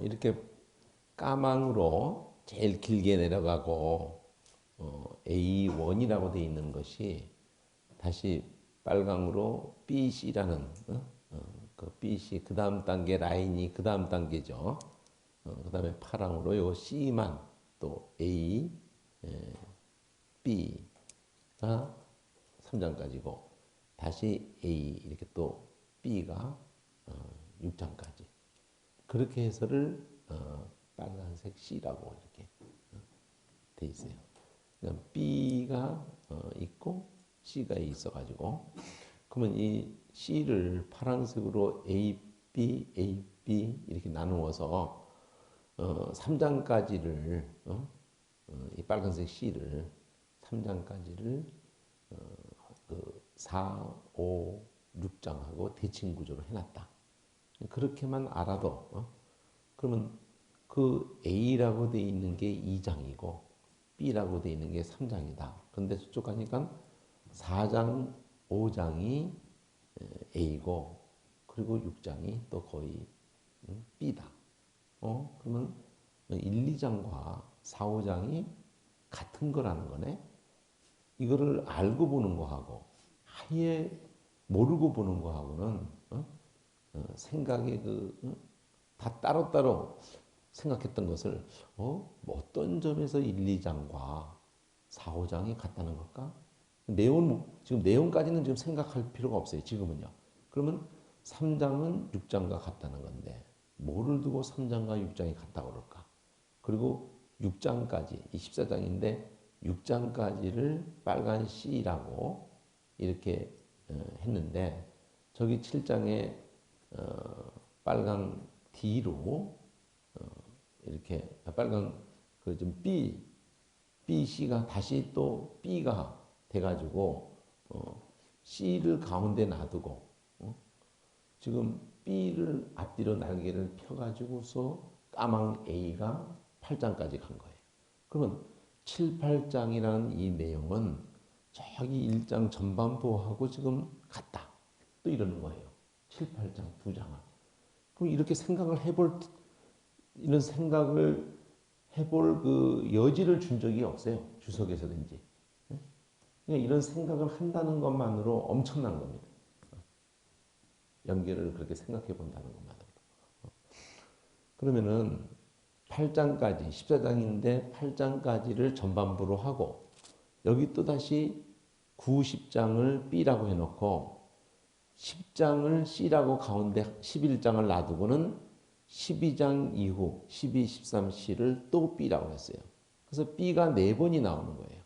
이렇게 까망으로 제일 길게 내려가고 A1이라고 되어 있는 것이 다시 빨강으로 BC라는 그 BC 그 다음 단계 라인이 그 다음 단계죠. 그 다음에 파랑으로 요 C만 또 A, B가 3장까지고 다시 A 이렇게 또 B가 6장까지 그렇게 해서를 빨간색 C라고 이렇게 돼 있어요. 그러니까 B가 있고 C가 있어가지고 그러면 이 C를 파란색으로 A, B, A, B 이렇게 나누어서 3장까지를 이 빨간색 C를 3장까지를 그 4, 5, 6장하고 대칭 구조로 해놨다. 그렇게만 알아도 그러면 그 A라고 돼 있는 게 2장이고 B라고 돼 있는 게 3장이다. 그런데 저쪽 가니까 4장, 5장이 A고 그리고 6장이 또 거의 B다. 그러면 1, 2장과 4, 5장이 같은 거라는 거네. 이거를 알고 보는 거하고 아예 모르고 보는 거하고는 생각이 다 따로따로 생각했던 것을 뭐 어떤 점에서 1, 2장과 4, 5장이 같다는 걸까? 지금 내용까지는 지금 생각할 필요가 없어요. 지금은요. 그러면 3장은 6장과 같다는 건데 뭐를 두고 3장과 6장이 같다고 그럴까? 그리고 6장까지, 이 14장인데 6장까지를 빨간 C라고 이렇게 했는데 저기 7장에 빨간 D로 이렇게 빨간 그 좀 B, C가 다시 또 B가 돼가지고 C를 가운데 놔두고 지금 B를 앞뒤로 날개를 펴가지고서 까망 A가 8장까지 간 거예요. 그러면 7, 8장이라는 이 내용은 저기 1장 전반부하고 지금 같다. 또 이러는 거예요. 7, 8장 두 장을. 그럼 이렇게 생각을 이런 생각을 해볼 그 여지를 준 적이 없어요. 주석에서든지. 그러니까 이런 생각을 한다는 것만으로 엄청난 겁니다. 연결을 그렇게 생각해 본다는 것만으로. 그러면은 8장까지, 14장인데 8장까지를 전반부로 하고 여기 또 다시 9, 10장을 B라고 해놓고 10장을 C라고 가운데 11장을 놔두고는 12장 이후 12, 13C를 또 B라고 했어요. 그래서 B가 4번이 나오는 거예요.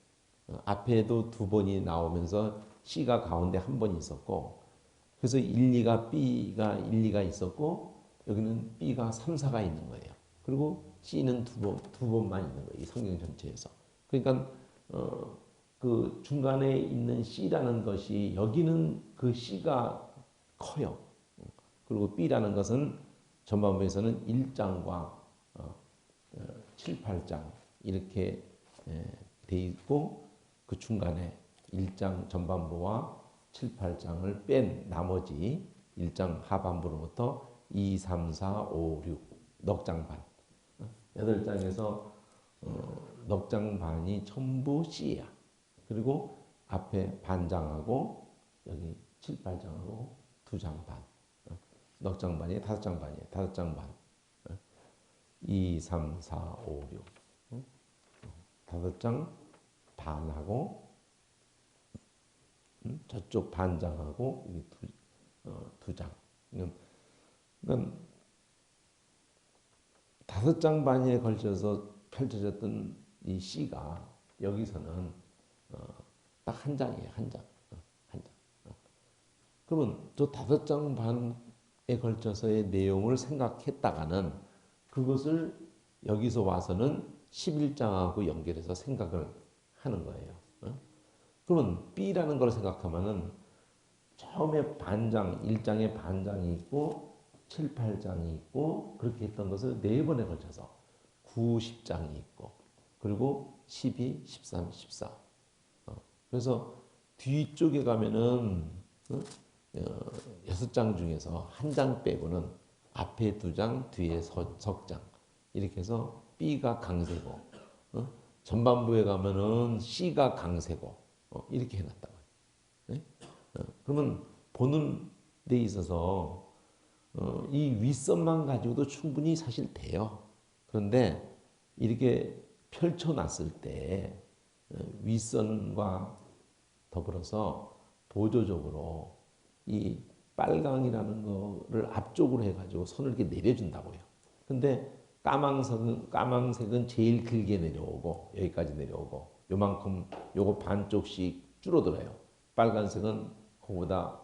앞에도 2번이 나오면서 C가 가운데 한 번 있었고 그래서 1, 2가 B가 1, 2가 있었고 여기는 B가 3, 4가 있는 거예요. 그리고 C는 두 번만 있는 거예요. 이 성경 전체에서. 그러니까 그 중간에 있는 C라는 것이 여기는 그 C가 커요. 그리고 B라는 것은 전반부에서는 1장과 7, 8장 이렇게 돼 있고 그 중간에 1장 전반부와 7, 8장을 뺀 나머지 1장 하반부로부터 2, 3, 4, 5, 6 넉 장 반 8장에서 넉 장 반이 전부 C야. 그리고 앞에 반장하고 여기 7, 8장하고 2장 반. 넉 장 반이 5장 반이에요. 5장 반. 2, 3, 4, 5, 6. 5장 반하고 저쪽 반장하고 여기 두 장. 그러니까 5장 반에 걸쳐서 펼쳐졌던 이 C가 여기서는 딱 한 장이에요. 한 장. 한 장. 그러면 저 5장 반에 걸쳐서의 내용을 생각했다가는 그것을 여기서 와서는 11장하고 연결해서 생각을 하는 거예요. 그러면 B라는 걸 생각하면은 처음에 반장, 1장에 반장이 있고 7, 8장이 있고 그렇게 했던 것을 4번에 걸쳐서 9, 10장이 있고 그리고 12, 13, 14. 그래서 뒤쪽에 가면은 6장 중에서 한 장 빼고는 앞에 2장, 뒤에 석장. 이렇게 해서 B가 강세고, 전반부에 가면은 C가 강세고, 이렇게 해놨단 말이에요. 네? 그러면 보는 데 있어서 이 윗선만 가지고도 충분히 사실 돼요. 그런데 이렇게 펼쳐놨을 때 윗선과 더불어서 보조적으로 이 빨강이라는 거를 앞쪽으로 해가지고 선을 이렇게 내려준다고요. 근데 까망색은 제일 길게 내려오고 여기까지 내려오고 요만큼 요거 반쪽씩 줄어들어요. 빨간색은 그거보다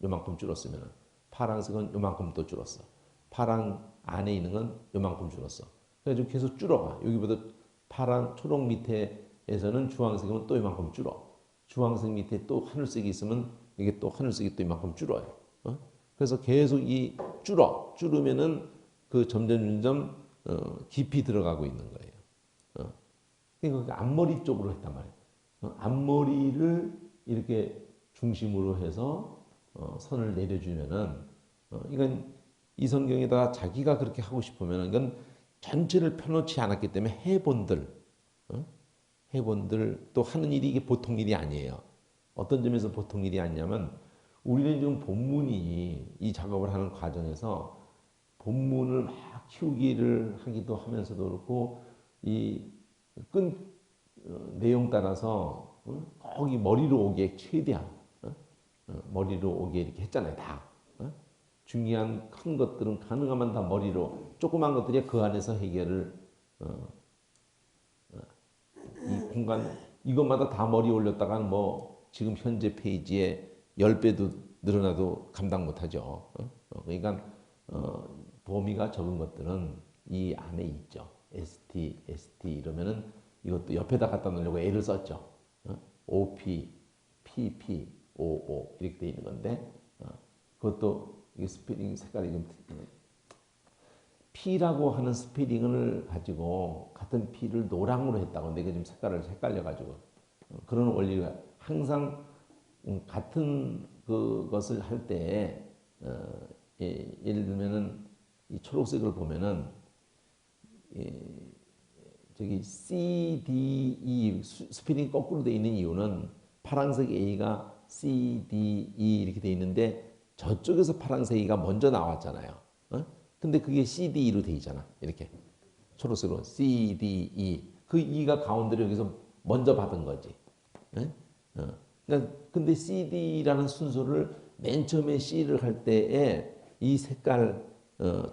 요만큼 줄었으면 파란색은 요만큼 더 줄었어. 파란 안에 있는 건 요만큼 줄었어. 그래서 계속 줄어가. 여기보다 파란 초록 밑에에서는 주황색이면 또 이만큼 줄어. 주황색 밑에 또 하늘색이 있으면 이게 또 하늘색이 또 이만큼 줄어요. 그래서 계속 이 줄으면은 그 점점 깊이 들어가고 있는 거예요. 그러니까 앞머리 쪽으로 했단 말이에요. 앞머리를 이렇게 중심으로 해서 선을 내려주면은 이건 이 성경에다 자기가 그렇게 하고 싶으면 이건 전체를 펴놓지 않았기 때문에 해본들 또 하는 일이 이게 보통 일이 아니에요. 어떤 점에서 보통 일이 아니냐면 우리는 지금 본문이 이 작업을 하는 과정에서 본문을 막 키우기를 하기도 하면서도 그렇고 이끈 내용 따라서 거기 머리로 오게 최대한 머리로 오게 이렇게 했잖아요. 다 중요한 큰 것들은 가능하면 다 머리로 조그만 것들이 그 안에서 해결을 이 공간 이것마다 다 머리 올렸다가는 뭐 지금 현재 페이지에 10배도 늘어나도 감당 못하죠. 그러니까 범위가 적은 것들은 이 안에 있죠. ST 이러면은 이것도 옆에다 갖다 놓으려고 L을 썼죠. OP, PP, OO 이렇게 돼 있는 건데 그것도 이게 스페링 색깔이 좀 P라고 하는 스페링을 가지고 같은 P를 노랑으로 했다고 근데 이게 좀 색깔을 헷갈려 가지고 그런 원리가 항상 같은 그것을 할 때 예를 들면은 이 초록색을 보면은 저기 C, D, E 스피링 거꾸로 되어 있는 이유는 파란색 A가 C, D, E 이렇게 되어 있는데 저쪽에서 파란색 A가 먼저 나왔잖아요. 근데 그게 C, D, E로 되어 있잖아. 이렇게 초록색으로 C, D, E 그 E가 가운데로 여기서 먼저 받은 거지. 그러니까 근데 C, D라는 순서를 맨 처음에 C를 할 때에 이 색깔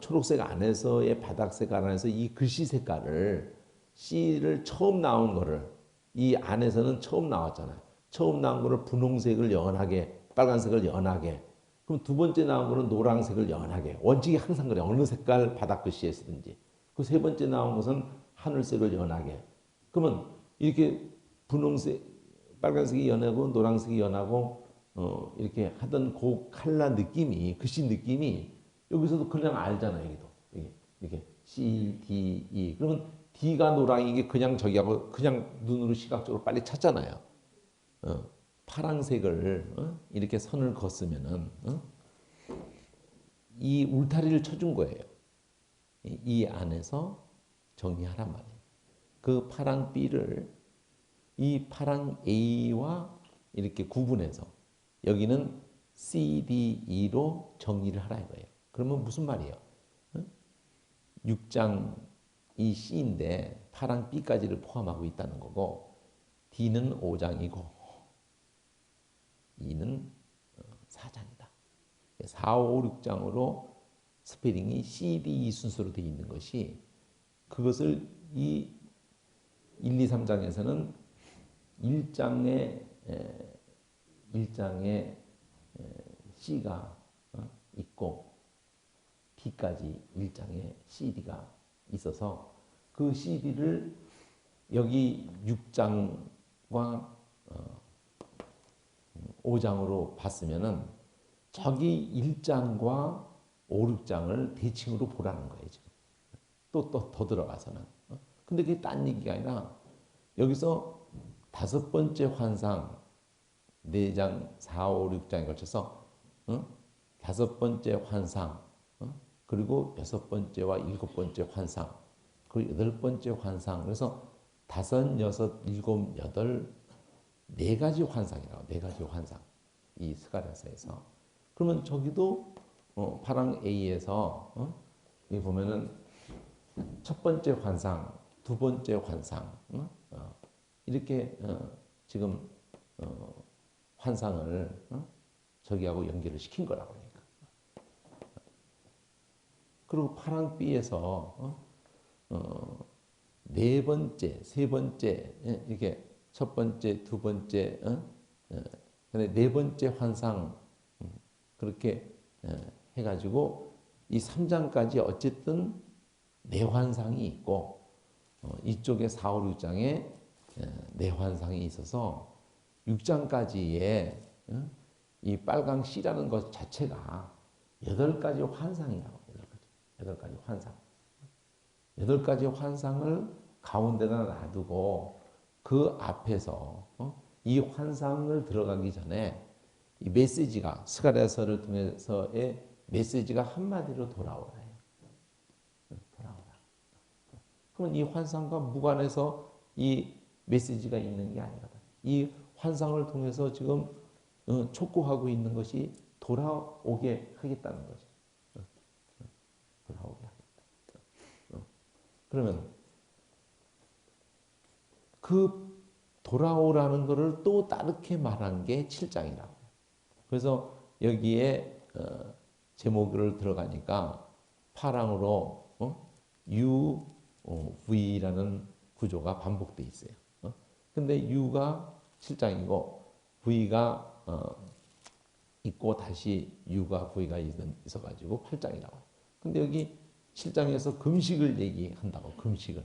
초록색 안에서의 바닥색 안에서 이 글씨 색깔을 C를 처음 나온 거를 이 안에서는 처음 나왔잖아요. 처음 나온 거를 분홍색을 연하게 빨간색을 연하게 그럼 두 번째 나온 거는 노란색을 연하게 원칙이 항상 그래. 어느 색깔 바닥 글씨에 쓰든지 그 세 번째 나온 것은 하늘색을 연하게 그러면 이렇게 분홍색 빨간색이 연하고 노란색이 연하고 이렇게 하던 그 칼라 느낌이 글씨 느낌이 여기서도 그냥 알잖아요. 여기도 이렇게 C, D, E 그러면 D가 노랑이 게 그냥 저기하고 그냥 눈으로 시각적으로 빨리 찾잖아요. 파란색을 이렇게 선을 걷으면은 이 울타리를 쳐준 거예요. 이 안에서 정리하란 말이에요. 그 파랑 B를 이 파랑 A와 이렇게 구분해서 여기는 C, D, E로 정리를 하라 이거예요. 그러면 무슨 말이에요? 6장이 C인데 파랑 B까지를 포함하고 있다는 거고 D는 5장이고 E는 4장이다. 4, 5, 6장으로 스페링이 C, D, E 순서로 되어 있는 것이 그것을 이 1, 2, 3장에서는 1장에 C가 있고 D까지 1장에 CD가 있어서 그 CD를 여기 6장과 5장으로 봤으면은 저기 1장과 5, 6장을 대칭으로 보라는 거예요, 지금. 또 더 들어가서는. 근데 그게 딴 얘기가 아니라 여기서 5번째 환상 4장, 4, 5, 6장에 걸쳐서 5번째 환상 그리고 여섯 번째와 일곱 번째 환상, 그리고 여덟 번째 환상. 그래서 다섯, 여섯, 일곱, 여덟, 네 가지 환상이라고. 네 가지 환상. 이 스가랴서에서. 그러면 저기도 파랑 A에서 여기 보면은 첫 번째 환상, 두 번째 환상, 이렇게 지금 환상을 저기하고 연결을 시킨 거라고 그러니까. 그리고 파랑 B에서 네 번째, 세 번째 이렇게 첫 번째, 두 번째, 네 번째 환상 그렇게 해가지고 이 3장까지 어쨌든 네 환상이 있고 이쪽에 4, 5, 6장에 네 환상이 있어서 6장까지의 이 빨강 C라는 것 자체가 8가지 환상이라고. 8가지 환상. 8가지 환상을 가운데다 놔두고 그 앞에서 이 환상을 들어가기 전에 이 메시지가 스가랴서를 통해서의 메시지가 한마디로 돌아오라. 돌아오라. 그러면 이 환상과 무관해서 이 메시지가 있는 게 아니거든. 이 환상을 통해서 지금 촉구하고 있는 것이 돌아오게 하겠다는 거죠. 돌아오게 하겠다. 그러면 그 돌아오라는 것을 또 다르게 말한 게 7장이라고. 그래서 여기에 제목을 들어가니까 파랑으로 UV라는 구조가 반복돼 있어요. 근데 U가 7장이고 V가 있고 다시 U가 V가 있어가지고 8장이라고. 근데 여기 7장에서 금식을 얘기한다고. 금식을.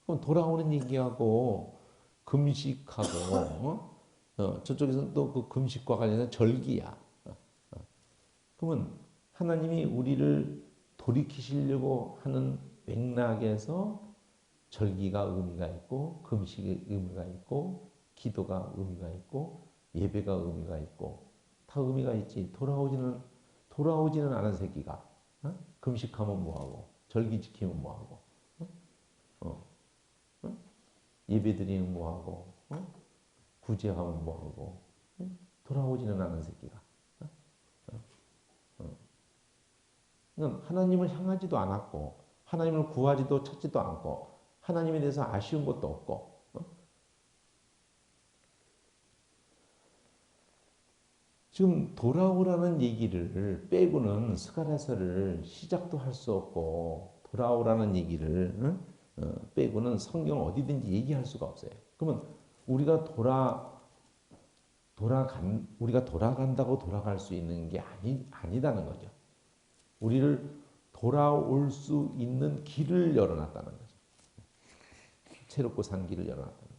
그럼 돌아오는 얘기하고 금식하고 저쪽에서는 또 그 금식과 관련된 절기야. 그러면 하나님이 우리를 돌이키시려고 하는 맥락에서 절기가 의미가 있고 금식의 의미가 있고 기도가 의미가 있고 예배가 의미가 있고 다 의미가 있지. 돌아오지는 않은 새끼가 금식하면 뭐하고 절기 지키면 뭐하고 예배 드리면 뭐하고 구제하면 뭐하고 돌아오지는 않은 새끼가. 하나님을 향하지도 않았고 하나님을 구하지도 찾지도 않고 하나님에 대해서 아쉬운 것도 없고 지금 돌아오라는 얘기를 빼고는 스가랴서를 시작도 할 수 없고 돌아오라는 얘기를 빼고는 성경 어디든지 얘기할 수가 없어요. 그러면 우리가 우리가 돌아간다고 돌아갈 수 있는 게 아니다는 거죠. 우리를 돌아올 수 있는 길을 열어놨다는 거죠. 새롭고 산 길을 열어놨다는 거죠.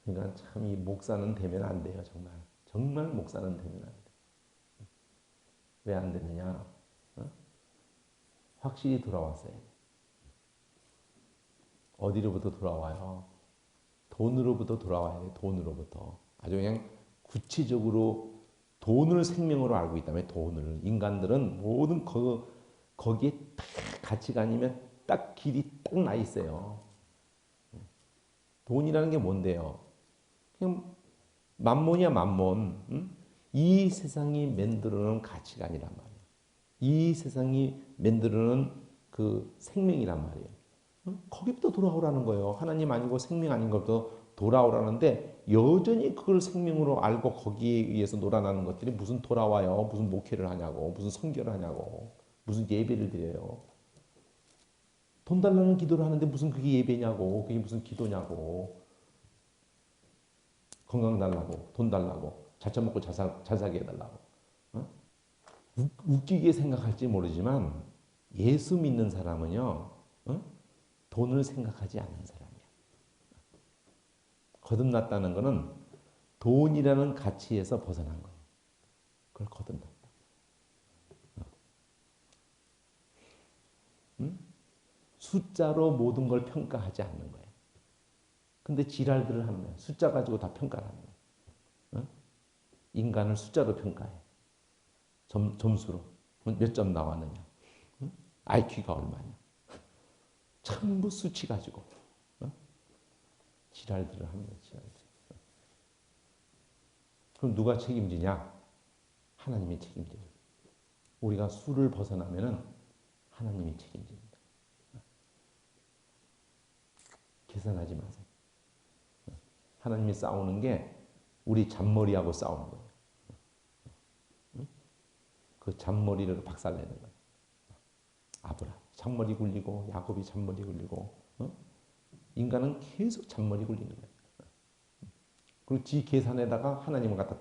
그러니까 참 이 목사는 되면 안 돼요. 정말. 정말 목사는 되면 안 돼. 왜 안 되느냐? 확실히 돌아왔어요. 어디로부터 돌아와요? 돈으로부터 돌아와야 돼. 돈으로부터. 아주 그냥 구체적으로 돈을 생명으로 알고 있다면 돈을. 인간들은 모든 거기에 딱 가치관이면 딱 길이 딱 나 있어요. 돈이라는 게 뭔데요? 그냥 만몬이야 만몬. 응? 이 세상이 만들어놓은 가치관이란 말이에요. 이 세상이 만들어놓은 그 생명이란 말이에요. 응? 거기부터 돌아오라는 거예요. 하나님 아니고 생명 아닌 것부터 돌아오라는데 여전히 그걸 생명으로 알고 거기에 의해서 놀아나는 것들이 무슨 돌아와요. 무슨 목회를 하냐고. 무슨 선교를 하냐고. 무슨 예배를 드려요. 돈 달라는 기도를 하는데 무슨 그게 예배냐고. 그게 무슨 기도냐고. 건강 달라고. 돈 달라고. 잘 처먹고 잘 살게 해달라고. 어? 웃기게 생각할지 모르지만 예수 믿는 사람은요. 돈을 생각하지 않는 사람이야. 거듭났다는 것은 돈이라는 가치에서 벗어난 거예요. 그걸 거듭났다. 숫자로 모든 걸 평가하지 않는 거예요. 근데 지랄들을 하는 거예요. 숫자 가지고 다 평가를 하는 거예요. 인간을 숫자로 평가해. 점수로. 몇 점 나왔느냐. 응? IQ가 얼마냐. 전부 수치 가지고 지랄들을 하는 거야. 지랄들. 그럼 누가 책임지냐? 하나님이 책임져요. 우리가 수를 벗어나면은 하나님이 책임집니다. 계산하지 마세요. 하나님이 싸우는 게 우리 잔머리하고 싸우는 거예요. 그 잔머리를 박살내는 거예요. 아브라 잔머리 굴리고 야곱이 잔머리 굴리고 인간은 계속 잔머리 굴리는 거예요. 그리고 지 계산에다가 하나님을 갖다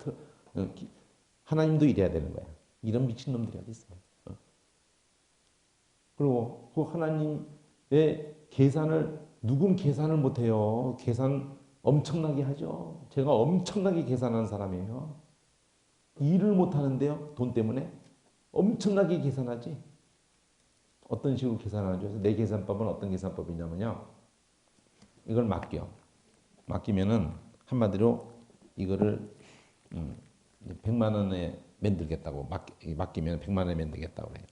하나님도 이래야 되는 거야. 이런 미친놈들이 어디 있어요. 그리고 그 하나님의 계산을 누군 계산을 못해요. 계산 엄청나게 하죠. 제가 엄청나게 계산하는 사람이에요. 일을 못하는데요. 돈 때문에 엄청나게 계산하지. 어떤 식으로 계산하는지. 그래서 내 계산법은 어떤 계산법이냐면요. 이걸 맡겨. 맡기면은 한마디로 이거를 100만 원에 만들겠다고 맡기면 100만 원에 만들겠다고 그래요.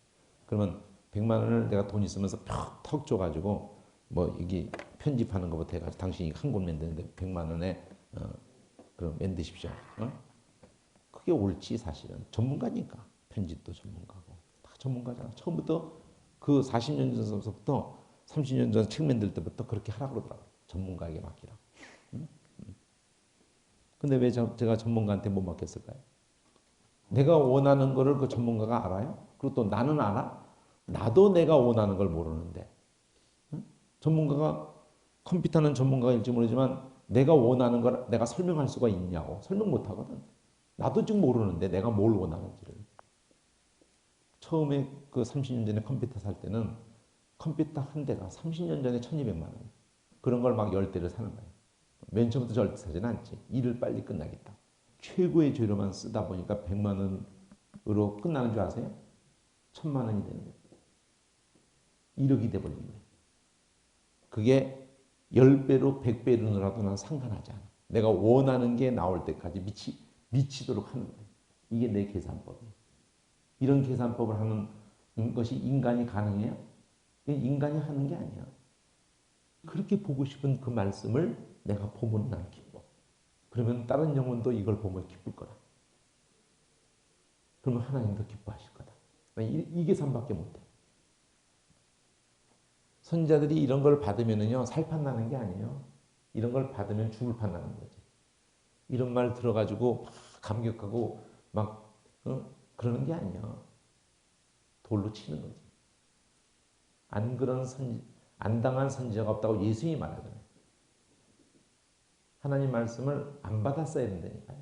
그러면 100만 원을 내가 돈 있으면서 턱 줘가지고 뭐 여기 편집하는 것부터 해가지고 당신이 한 권 만드는데 100만 원에 그럼 만드십시오. 그게 옳지 사실은. 전문가니까. 편집도 전문가고 다 전문가잖아. 처음부터 그 40년 전서부터 30년 전 책 만들 때부터 그렇게 하라고 그러더라고요. 전문가에게 맡기라고. 근데 왜 제가 전문가한테 못 맡겼을까요? 내가 원하는 거를 그 전문가가 알아요? 그리고 또 나는 알아? 나도 내가 원하는 걸 모르는데. 전문가가 컴퓨터는 전문가일지 모르지만 내가 원하는 걸 내가 설명할 수가 있냐고. 설명 못 하거든. 나도 지금 모르는데 내가 뭘 원하는지를. 처음에 그 30년 전에 컴퓨터 살 때는 컴퓨터 한 대가 30년 전에 1200만 원. 그런 걸 막 10대를 사는 거예요. 맨 처음부터 절대 사진 않지. 일을 빨리 끝나겠다. 최고의 재료만 쓰다 보니까 100만 원으로 끝나는 줄 아세요? 1000만 원이 되는 거예요. 1억이 돼버린 거예요. 그게 10배로 100배로 늘어도 난 상관하지 않아. 내가 원하는 게 나올 때까지 미치도록 하는 거예요. 이게 내 계산법이에요. 이런 계산법을 하는 것이 인간이 가능해요? 인간이 하는 게 아니야. 그렇게 보고 싶은 그 말씀을 내가 보면 난 기뻐. 그러면 다른 영혼도 이걸 보면 기쁠 거라. 그러면 하나님도 기뻐하실 거다. 이 계산밖에 못해. 선자들이 이런 걸 받으면은요, 살판 나는 게 아니에요. 이런 걸 받으면 죽을 판 나는 거지. 이런 말 들어가지고 막 감격하고 막 그러는 게 아니야. 돌로 치는 거지. 안 당한 선지자가 없다고 예수님이 말하잖아요. 하나님 말씀을 안 받았어야 된다니까요.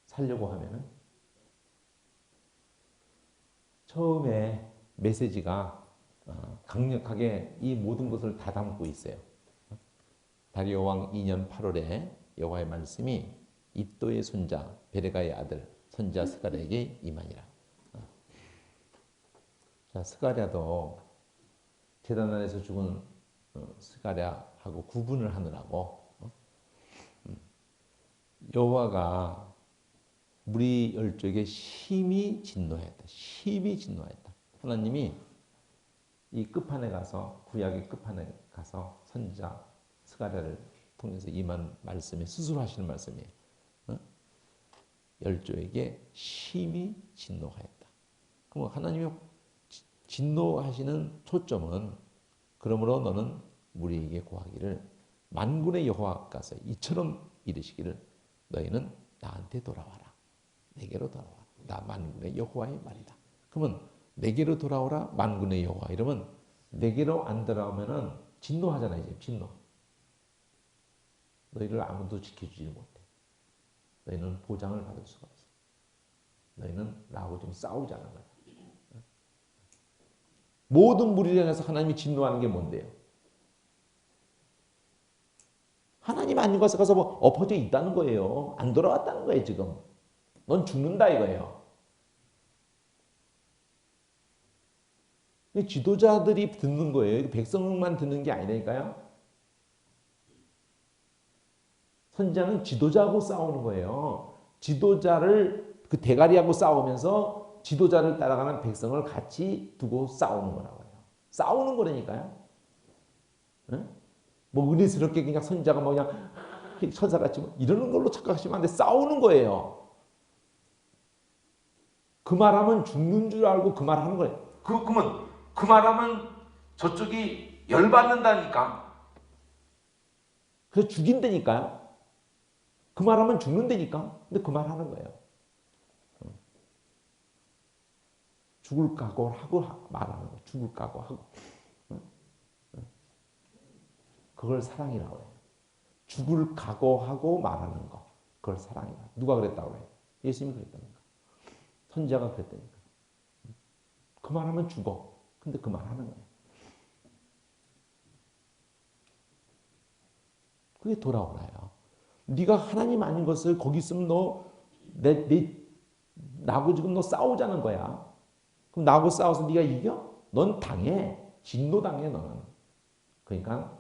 살려고 하면은. 처음에 메시지가 강력하게 이 모든 것을 다 담고 있어요. 다리오 왕 2년 8월에 여호와의 말씀이 이또의 손자 베레가의 아들 선지자 스가랴에게 임하니라. 자, 스가랴도 제단 아래서 죽은 스가랴하고 구분을 하느라고 여호와가 무리 열족에 심히 진노했다. 심히 진노했다. 하나님이 이 끝판에 가서 구약의 끝판에 가서 선지자 스가랴를 통해서 임한 말씀에 스스로 하시는 말씀이에요. 열조에게 심히 진노하였다. 그럼 하나님이 진노하시는 초점은 그러므로 너는 우리에게 고하기를 만군의 여호와께서 이처럼 이르시기를 너희는 나한테 돌아와라. 내게로 돌아와. 나 만군의 여호와의 말이다. 그러면 내게로 돌아오라 만군의 여호와 이러면 내게로 안 돌아오면은 진노하잖아. 이제 진노. 너희를 아무도 지켜주지 못해. 너희는 보장을 받을 수가 없어. 너희는 나하고 좀 싸우자는 거야. 모든 무리를 향해서 하나님이 진노하는 게 뭔데요? 하나님 아닌 것에 가서 뭐 엎어져 있다는 거예요. 안 돌아왔다는 거예요, 지금. 넌 죽는다 이거예요. 지도자들이 듣는 거예요. 백성만 듣는 게 아니라니까요. 선지자는 지도자하고 싸우는 거예요. 지도자를 그 대가리하고 싸우면서 지도자를 따라가는 백성을 같이 두고 싸우는 거라고요. 싸우는 거라니까요. 응? 뭐 은혜스럽게 그냥 선지자가 뭐 그냥 천사같이 뭐 이러는 걸로 착각하시면 안 돼. 싸우는 거예요. 그 말하면 죽는 줄 알고 그 말하는 거예요. 그러면 그 말하면 저쪽이 열받는다니까. 그래서 죽인다니까요. 그 말하면 죽는다니까. 근데 그 말하는 거예요. 죽을 각오를 하고 말하는 거예요. 죽을 각오하고. 그걸 사랑이라고 해요. 죽을 각오하고 말하는 거. 그걸 사랑이라고 해요. 누가 그랬다고 해요? 예수님이 그랬다니까. 선지자가 그랬다니까. 그 말하면 죽어. 근데 그 말하는 거예요. 그게 돌아오나요? 네가 하나님 아닌 것을 거기 있으면 나하고 지금 너 싸우자는 거야. 그럼 나하고 싸워서 네가 이겨? 넌 당해. 진노당해 너는. 그러니까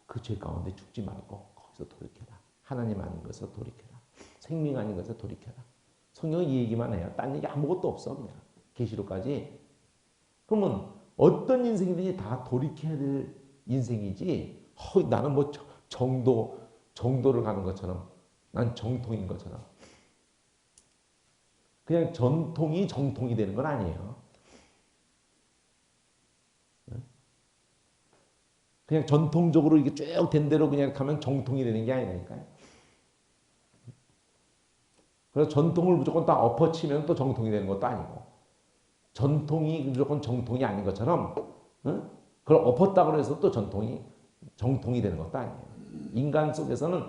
그 죄 가운데 죽지 말고 거기서 돌이켜라. 하나님 아닌 것에서 돌이켜라. 생명 아닌 것에서 돌이켜라. 성경은 이 얘기만 해요. 딴 얘기 아무것도 없어 그냥. 계시록까지. 그러면 어떤 인생이든지 다 돌이켜야 될 인생이지 나는 뭐 정도를 가는 것처럼 난 정통인 것처럼 그냥 전통이 정통이 되는 건 아니에요. 그냥 전통적으로 이게 쭉 된 대로 그냥 가면 정통이 되는 게 아니라니까요. 그래서 전통을 무조건 다 엎어치면 또 정통이 되는 것도 아니고 전통이 무조건 정통이 아닌 것처럼 그걸 엎었다고 해서 또 정통이 되는 것도 아니에요. 인간 속에서는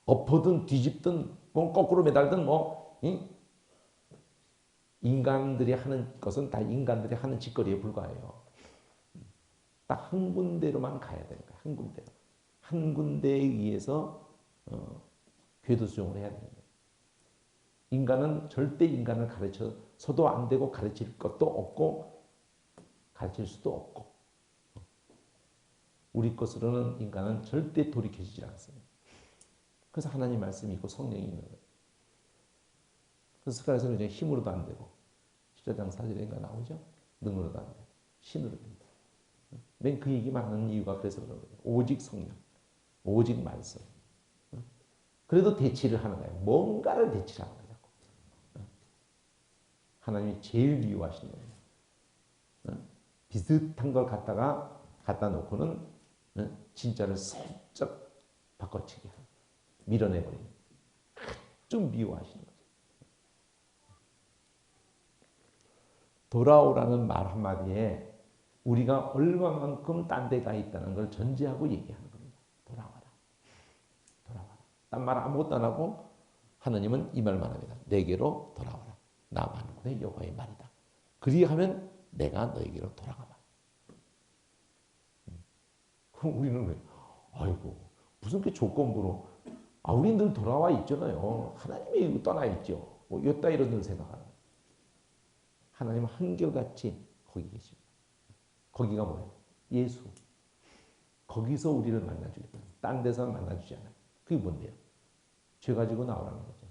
엎어든 뒤집든 뭐 거꾸로 매달든 뭐 인간들이 하는 것은 다 인간들이 하는 짓거리에 불과해요. 딱 한 군데로만 가야 되는 거예요. 한 군데로. 한 군데에 의해서 궤도 수용을 해야 되는 거예요. 인간은 절대 인간을 가르쳐서도 안 되고 가르칠 것도 없고 가르칠 수도 없고 우리 것으로는 인간은 절대 돌이켜지지 않습니다. 그래서 하나님 말씀이 있고 성령이 있는 거예요. 그래서 스가랴서는 이제 힘으로도 안 되고 14장 4절인가 나오죠. 능으로도 안 되고 신으로 된다. 맨 그 얘기만 하는 이유가 그래서 그런 거예요. 오직 성령, 오직 말씀. 그래도 대치를 하는 거예요. 뭔가를 대치하는 거예요. 하나님이 제일 미워하시는 거예요. 비슷한 걸 갖다 놓고는 진짜를 슬쩍 바꿔치기 하는 밀어내버리는 아주 미워하시는 거죠. 돌아오라는 말 한마디에 우리가 얼마만큼 딴 데 가 있다는 걸 전제하고 얘기하는 겁니다. 돌아와라. 돌아와라. 딴 말 아무것도 안 하고 하나님은 이 말만 합니다. 내게로 돌아와라. 나 만군의 여호와의 말이다. 그리하면 내가 너에게로 돌아가마. 그럼 우리는 왜? 아이고 무슨 그 조건부로 우리는 늘 돌아와 있잖아요. 하나님이 떠나 있죠. 뭐 이따 이런 늘 생각하는. 하나님은 한결같이 거기 계십니다. 거기가 뭐예요? 예수. 거기서 우리를 만나주겠다. 딴 데서 만나주지 않아요. 그게 뭔데요? 죄 가지고 나오라는 거죠.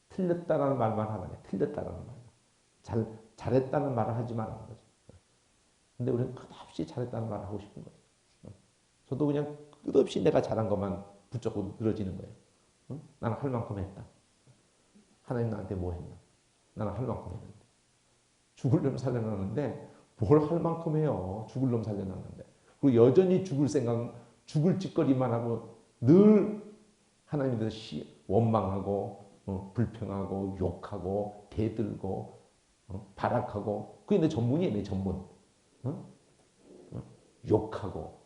틀렸다라는 말만 하라네. 틀렸다라는 말. 잘했다는 말을 하지 말라는 거죠. 근데 우리는 끝없이 잘했다는 말을 하고 싶은 거죠. 저도 그냥 끝없이 내가 잘한 것만 붙잡고 늘어지는 거예요. 나는 할 만큼 했다. 하나님 나한테 뭐 했나? 나는 할 만큼 했는데. 죽을 놈 살려놨는데 뭘 할 만큼 해요. 죽을 놈 살려놨는데. 그리고 여전히 죽을 짓거리만 하고 늘 하나님에 대해서 원망하고 불평하고 욕하고 대들고 발악하고 그게 내 전문이에요. 내 전문. 욕하고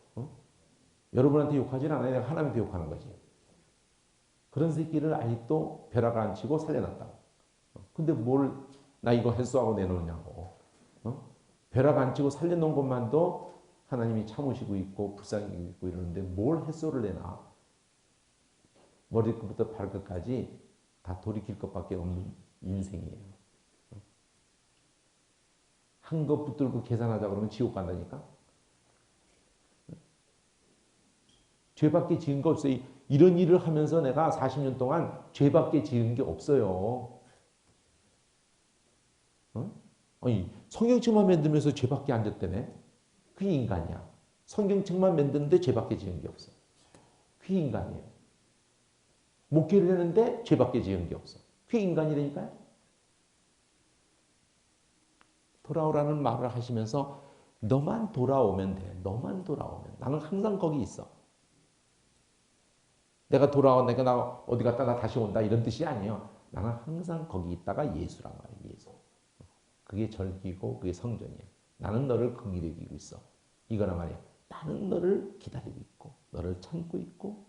여러분한테 욕하지는 않아요. 내가 하나님한테 욕하는 거지. 그런 새끼를 아직도 벼락 안 치고 살려놨다. 근데 나 이거 했어 하고 내놓느냐고. 벼락 안 치고 살려놓은 것만도 하나님이 참으시고 있고 불쌍히 있고 이러는데 뭘 햇소를 내나. 머리끝부터 발끝까지 다 돌이킬 것밖에 없는 인생이에요. 한 것 붙들고 계산하자 그러면 지옥 간다니까. 죄밖에 지은 거 없어요. 이런 일을 하면서 내가 40년 동안 죄밖에 지은 게 없어요. 어? 아니, 성경책만 만들면서 죄밖에 안 졌다며? 그게 인간이야. 성경책만 만드는데 죄밖에 지은 게 없어. 그게 인간이에요. 목회를 했는데 죄밖에 지은 게 없어. 그게 인간이라니까요. 돌아오라는 말을 하시면서 너만 돌아오면 돼. 너만 돌아오면. 나는 항상 거기 있어. 내가 돌아와, 내가 나 어디 갔다 나 다시 온다 이런 뜻이 아니에요. 나는 항상 거기 있다가 예수란 말이에요. 예수. 그게 절기고 그게 성전이에요. 나는 너를 긍휼히 여기고 있어. 이거란 말이에요. 나는 너를 기다리고 있고 너를 참고 있고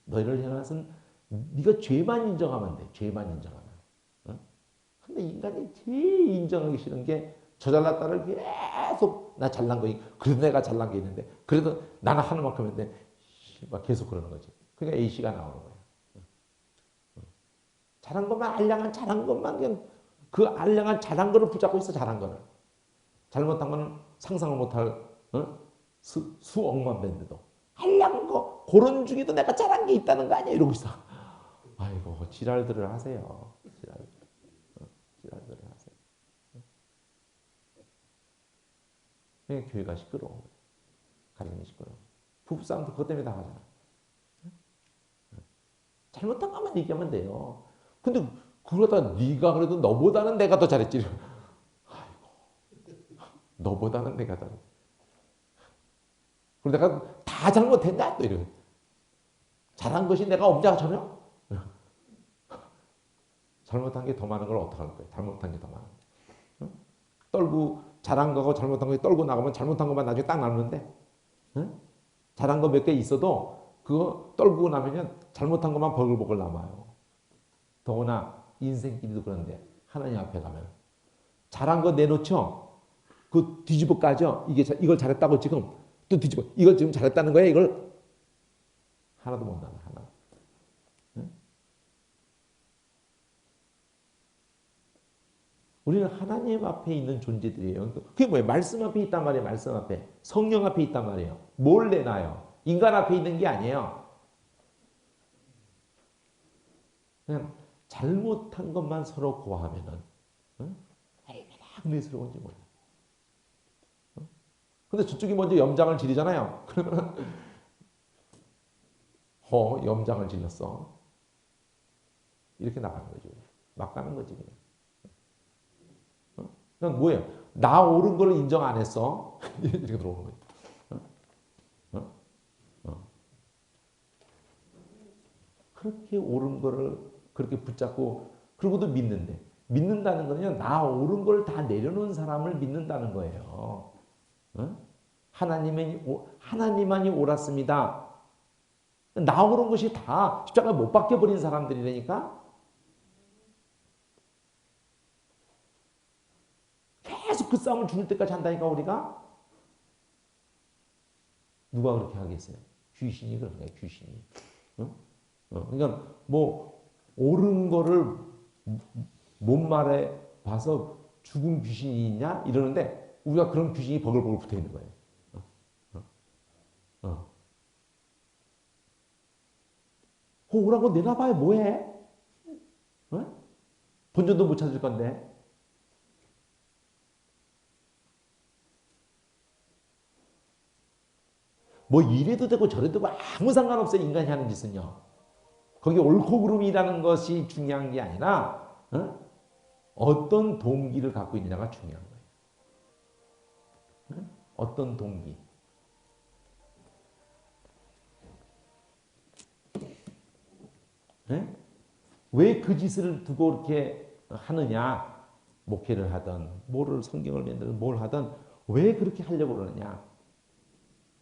너희를 향해서는 네가 죄만 인정하면 돼. 죄만 인정하면. 근데 인간이 제일 인정하기 싫은 게 저 잘났다를 계속 나 잘난 거 그래도 내가 잘난 게 있는데 그래도 나는 하는 만큼 했는데 막 계속 그러는 거지. 그러니까 A씨가 나오는 거예요. 잘한 것만 알량한 잘한 것만 그냥 그 알량한 잘한 거를 붙잡고 있어. 잘한 거를. 잘못한 거는 상상을 못할 수억만 밴드도 알량한 거 그런 중에도 내가 잘한 게 있다는 거 아니야 이러고 있어. 아이고 지랄들을 하세요. 지랄들을 하세요. 그러니까 교회가 시끄러워. 가정이 시끄러워. 부부싸움도 그것 때문에 나가잖아. 잘못한 것만 얘기하면 돼요. 근데 그러다 네가 그래도 너보다는 내가 더 잘했지. 아이고, 너보다는 내가 잘했지. 그리고 내가 다 잘못했다 또 이래. 잘한 것이 내가 없냐 전혀? 잘못한 게 더 많은 걸 어떡할 거야? 잘못한 게 더 많은 거. 떨고 잘한 거고 잘못한 거 떨고 나가면 잘못한 것만 나중에 딱 남는데 잘한 거 몇 개 있어도 그거 떨고 나면 잘못한 것만 버글버글 남아요. 더구나 인생길도 그런데 하나님 앞에 가면 잘한 거 내놓죠. 그 뒤집어 까죠. 이걸 잘했다고 지금 또 뒤집어. 이걸 지금 잘했다는 거야. 이걸 하나도 못 남아. 하나. 우리는 하나님 앞에 있는 존재들이에요. 그게 뭐예요? 말씀 앞에 있단 말이에요. 말씀 앞에. 성령 앞에 있단 말이에요. 뭘 내놔요? 인간 앞에 있는 게 아니에요. 그냥 잘못한 것만 서로 고하면은 얼마나 은혜스러운지 몰라. 근데 저쪽이 먼저 염장을 지르잖아요. 그러면 염장을 질렀어. 이렇게 나가는 거지. 막 가는 거지 그냥. 그냥 뭐예요? 나 옳은 걸 인정 안 했어. 이렇게 들어오는 거예요. 그렇게 옳은 거를 그렇게 붙잡고 그러고도 믿는데 믿는다는 거는요. 나 옳은 걸 다 내려놓은 사람을 믿는다는 거예요. 하나님만이 옳았습니다. 나 옳은 것이 다 십자가 못 박혀버린 사람들이라니까. 계속 그 싸움을 죽을 때까지 한다니까 우리가. 누가 그렇게 하겠어요? 귀신이 그런 거야. 귀신이. 그러니까 뭐 옳은 거를 못 말해 봐서 죽은 귀신이 있냐 이러는데 우리가 그런 귀신이 버글버글 붙어 있는 거예요. 오라고 내놔봐야 뭐해? 본전도 못 찾을 건데. 뭐 이래도 되고 저래도 되고 아무 상관없어요. 인간이 하는 짓은요. 거기 옳고 그름이라는 것이 중요한 게 아니라 어떤 동기를 갖고 있느냐가 중요한 거예요. 어떤 동기. 왜 그 짓을 두고 이렇게 하느냐. 목회를 하든 뭐를 성경을 만들든 뭘 하든 왜 그렇게 하려고 그러느냐.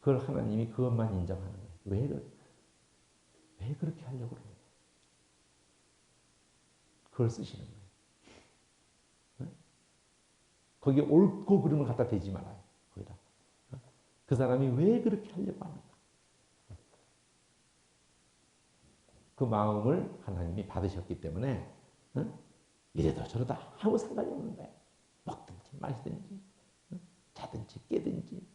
그걸 하나님이 그것만 인정하는 거예요. 왜 그렇게 하려고 그러느냐. 그걸 쓰시는 거예요. 거기에 옳고 그름을 갖다 대지 말아요. 거기다. 그 사람이 왜 그렇게 하려고 하는가. 그 마음을 하나님이 받으셨기 때문에 이래도 저러다 아무 상관이 없는 거예요. 먹든지 마시든지 자든지 깨든지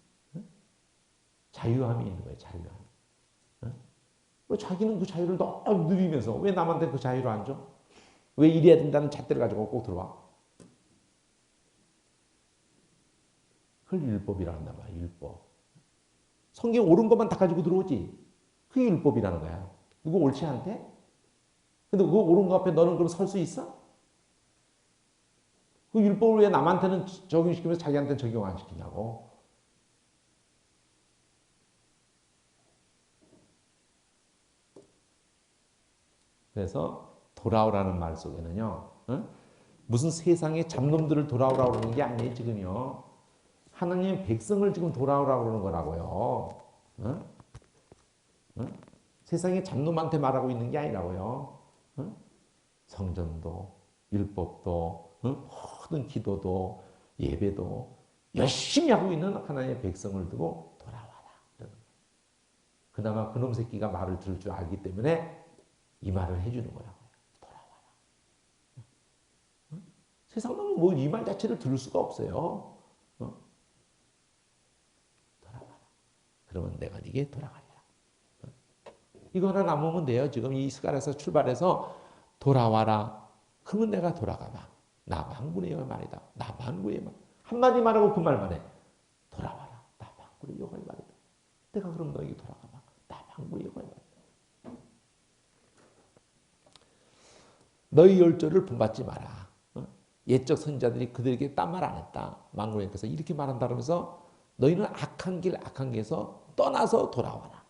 자유함이 있는 거예요. 자유함. 자기는 그 자유를 너무 누리면서 왜 남한테 그 자유를 안 줘? 왜 이래야 된다는 잣대를 가지고 꼭 들어와? 그걸 율법이라 한단 말이야, 율법. 성경 옳은 것만 다 가지고 들어오지. 그게 율법이라는 거야. 그거 옳지 않대? 근데 그거 옳은 거 앞에 너는 그럼 설 수 있어? 그 율법을 왜 남한테는 적용시키면서 자기한테는 적용 안 시키냐고. 그래서 돌아오라는 말 속에는요. 응? 무슨 세상의 잡놈들을 돌아오라고 그러는 게 아니에요. 지금요. 하나님의 백성을 지금 돌아오라고 그러는 거라고요. 응? 응? 세상의 잡놈한테 말하고 있는 게 아니라고요. 응? 성전도 율법도 모든 기도도 예배도 열심히 하고 있는 하나님의 백성을 두고 돌아와라. 그나마 그놈 새끼가 말을 들을 줄 알기 때문에 이 말을 해주는 거야. 돌아와라. 세상 놈은 뭐 이 말 자체를 들을 수가 없어요. 돌아와라. 그러면 내가 네게 돌아가리라. 이거 하나 남으면 돼요. 지금 이 스갈에서 출발해서 돌아와라. 그러면 내가 돌아가마. 나만군의 말이다. 나만군의 말. 한마디 말하고 그 말만 해. 돌아와라. 나만군의 여호와의 말이다. 내가 그럼 너에게 돌아가마. 나만군의 여호와의 말이다. 너희 열조를 본받지 마라. 옛적 선지자들이 그들에게 딴 말 안 했다. 만군에게서 이렇게 말한다 그러면서 너희는 악한 길에서 떠나서 돌아와라.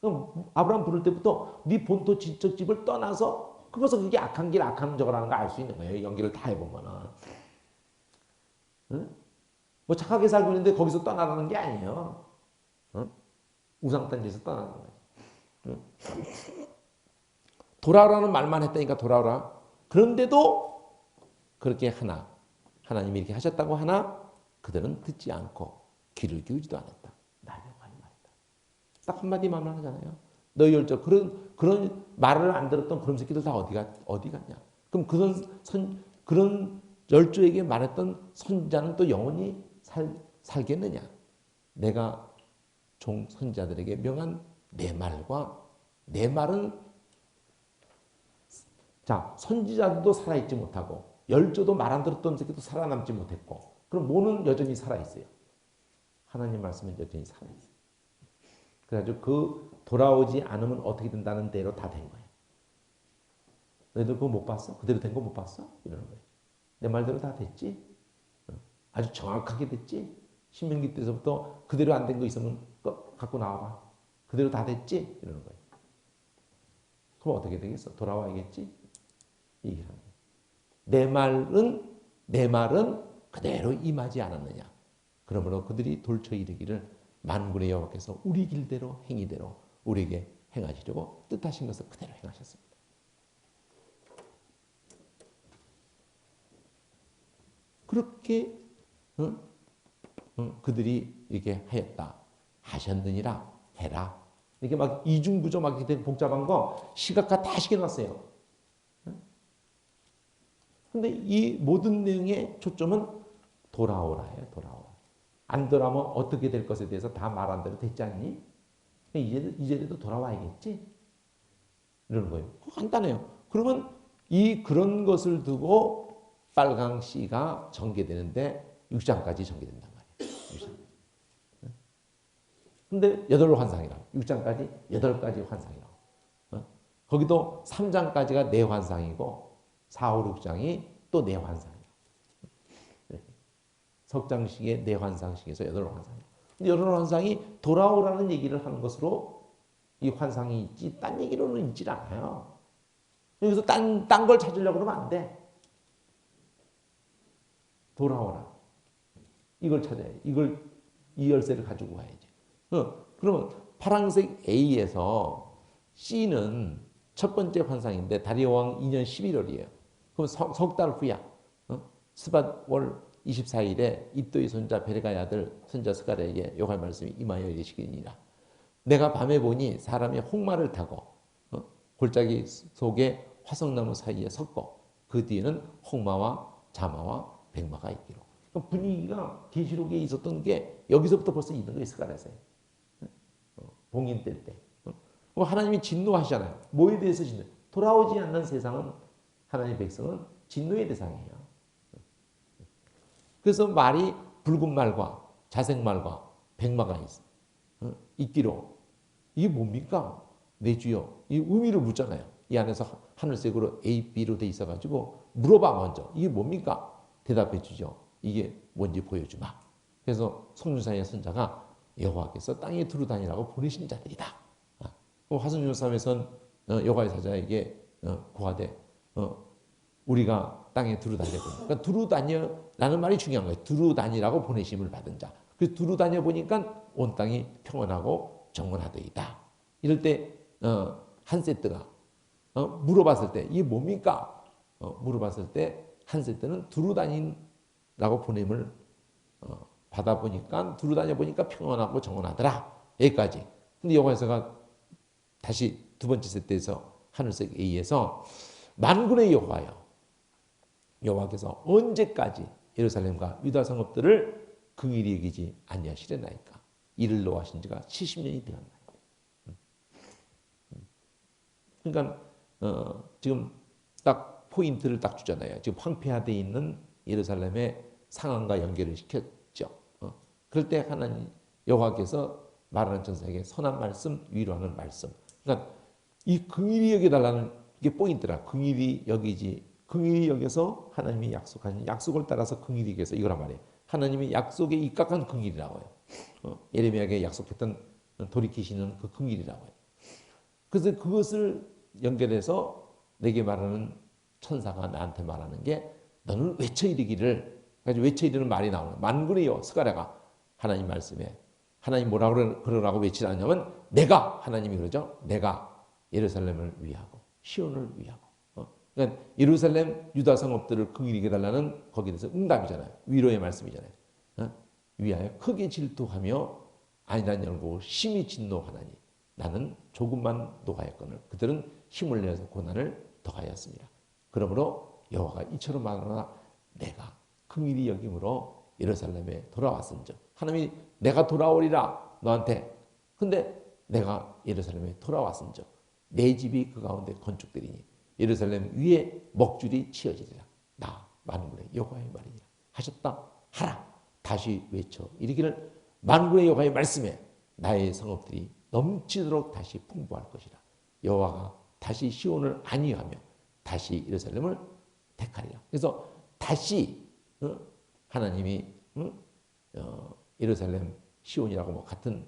그럼 아브라함 부를 때부터 네 본토 지적 집을 떠나서 그래서 그게 악한 길, 악한 저거라는 걸 알 수 있는 거예요. 연기를 다 해보면은. 응? 뭐 착하게 살고 있는데 거기서 떠나라는 게 아니에요. 응? 우상단지에서 떠나는 거예요. 응? 돌아오라는 말만 했다니까 돌아오라. 그런데도 그렇게 하나님이 이렇게 하셨다고 하나 그들은 듣지 않고 귀를 기울이지도 않았다. 나의 말이다. 딱 한마디 말만 하잖아요. 너희 열조 그런 말을 안 들었던 그런 새끼들 다 어디 갔냐? 그럼 그런 열조에게 말했던 선지자는 또 영원히 살겠느냐? 내가 종 선지자들에게 명한 내 말은 자 선지자들도 살아있지 못하고 열조도 말 안 들었던 새끼도 살아남지 못했고 그럼 뭐는 여전히 살아있어요. 하나님 말씀은 여전히 살아있어요. 그래가지고 그 돌아오지 않으면 어떻게 된다는 대로 다 된 거예요. 너희들 그거 못 봤어? 그대로 된 거 못 봤어? 이러는 거예요. 내 말대로 다 됐지? 아주 정확하게 됐지? 신명기 때서부터 그대로 안 된 거 있으면 갖고 나와봐. 그대로 다 됐지? 이러는 거예요. 그럼 어떻게 되겠어? 돌아와야겠지? 이 얘기를 하는 거예요. 내 말은 그대로 임하지 않았느냐? 그러므로 그들이 돌쳐 이르기를 만군의 여호와께서 우리 길대로 행위대로 우리에게 행하시려고 뜻하신 것을 그대로 행하셨습니다. 그렇게 그들이 이렇게 하였다. 하셨느니라 해라. 이렇게 막 이중구조 막 이렇게 복잡한 거 시각화 다 시켜놨어요. 근데 이 모든 내용의 초점은 돌아오라예요. 돌아오라. 안 돌아오면 어떻게 될 것에 대해서 다 말한 대로 됐지 않니? 이제라도 돌아와야겠지? 이러는 거예요. 간단해요. 그러면 그런 것을 두고 빨강씨가 전개되는데 6장까지 전개된단 말이에요. 6장. 근데 8환상이라고. 6장까지 8가지 환상이라고. 거기도 3장까지가 내 환상이고 4, 5, 6장이 또 내 환상이에요. 석장식의 내 환상식에서 8환상이에요. 근데 8환상이 돌아오라는 얘기를 하는 것으로 이 환상이 있지 딴 얘기로는 있질 않아요. 여기서 딴 걸 찾으려고 그러면 안 돼. 돌아오라. 이걸 찾아야 돼. 이 열쇠를 가지고 가야지. 그러면 파란색 A에서 C는 첫 번째 환상인데 다리오왕 2년 11월이에요. 그럼 석 달 후야. 스밧월 24일에 입도의 손자 베레가의 아들 선자 스가랴에게 여호와의 말씀이 임하여 이르시기니라. 내가 밤에 보니 사람이 홍마를 타고 골짜기 속에 화석나무 사이에 섰고 그 뒤에는 홍마와 자마와 백마가 있기로. 분위기가 계시록에 있었던 게 여기서부터 벌써 있는 거예요. 스가랴서에. 봉인 뗄 때. 하나님이 진노하시잖아요. 뭐에 대해서 진노? 돌아오지 않는 세상은 하나님의 백성은 진노의 대상이에요. 그래서 말이 붉은 말과 자색 말과 백마가 있기로 이게 뭡니까? 내 주여. 이 의미를 묻잖아요. 이 안에서 하늘색으로 A, B로 돼 있어가지고 물어봐 먼저. 이게 뭡니까? 대답해 주죠. 이게 뭔지 보여주마. 그래서 성륜사의 선자가 여호와께서 땅에 두루 다니라고 보내신 자들이다. 화성률삼에선 여호와의 사자에게 고하되 우리가 땅에 두루 다녀. 그러니까 두루 다녀라는 말이 중요한 거예요. 두루 다니라고 보내심을 받은 자. 그래서 두루 다녀 보니까 온 땅이 평온하고 정원하더이다. 이럴 때 한세트가 물어봤을 때 이게 뭡니까? 물어봤을 때 한세트는 두루 다닌라고 보냄을 받아보니까 두루 다녀보니까 평온하고 정원하더라. 여기까지. 근데 여호와에서가 다시 두 번째 세트에서 하늘색 A에서 만군의 여호와여, 여호와께서 언제까지 예루살렘과 유다 성읍들을 긍휼히 여기지 아니하시려나이까. 이를 노하신 지가 70년이 되었나이까. 그러니까 지금 딱 포인트를 딱 주잖아요. 지금 황폐화되어 있는 예루살렘의 상황과 연결을 시켰죠. 그럴 때 하나님 여호와께서 말하는 천사에게 선한 말씀, 위로하는 말씀. 그러니까 이 긍휼히 여겨달라는 게 포인트라. 긍휼히 여기지. 긍휼히 여겨서 하나님이 약속하신 약속을 따라서 긍휼히 여겨서 이거란 말이에요. 하나님의 약속에 입각한 긍휼이라고 해요. 예레미야에게 약속했던 돌이키시는 그 긍휼이라고 해요. 그래서 그것을 연결해서 내게 말하는 천사가 나한테 말하는 게 너는 외쳐 이르기를, 외쳐 이르는 말이 나오는 만군이요 스가랴가 하나님 말씀에 하나님 뭐라 그러라고 외치라냐면 내가 하나님이 그러죠. 내가 예루살렘을 위하고 시온을 위하고. 그러니까 예루살렘 유다 성읍들을 긍휼히 여겨달라는 거기에 대해서 응답이잖아요. 위로의 말씀이잖아요. 위하여 크게 질투하며 안일한 열고 심히 진노하나니 나는 조금만 노하였거늘 그들은 힘을 내어서 고난을 더하였습니다. 그러므로 여호와가 이처럼 말하나 내가 긍휼히 여김으로 예루살렘에 돌아왔은즉 하나님이 내가 돌아오리라 너한테. 근데 내가 예루살렘에 돌아왔은즉 내 집이 그 가운데 건축되리니 예루살렘 위에 먹줄이 치어지리라. 나 만군의 여호와의 말이니라 하셨다. 하라. 다시 외쳐 이르기를 만군의 여호와의 말씀에 나의 성읍들이 넘치도록 다시 풍부할 것이라. 여호와가 다시 시온을 안위하며 다시 예루살렘을 택하리라. 그래서 다시 하나님이 예루살렘 시온이라고 뭐 같은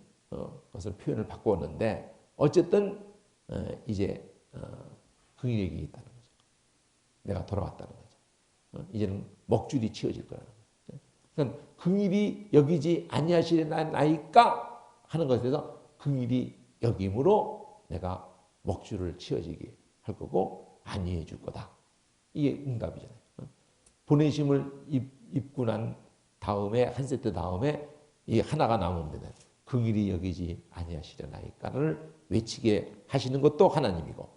것을 표현을 바꾸었는데 어쨌든 이제 긍휼히 여기겠다는 거죠. 내가 돌아왔다는 거죠. 이제는 먹줄이 치어질 거라는 거죠. 그러니까 긍휼히 여기지 아니하시려나이까 하는 것에 대해서 긍휼히 여김으로 내가 먹줄을 치어지게 할 거고 안위해 줄 거다. 이게 응답이잖아요. 보내심을 입고 난 다음에 한 세트 다음에 이 하나가 남으면 긍휼히 여기지 아니하시려나이까를 외치게 하시는 것도 하나님이고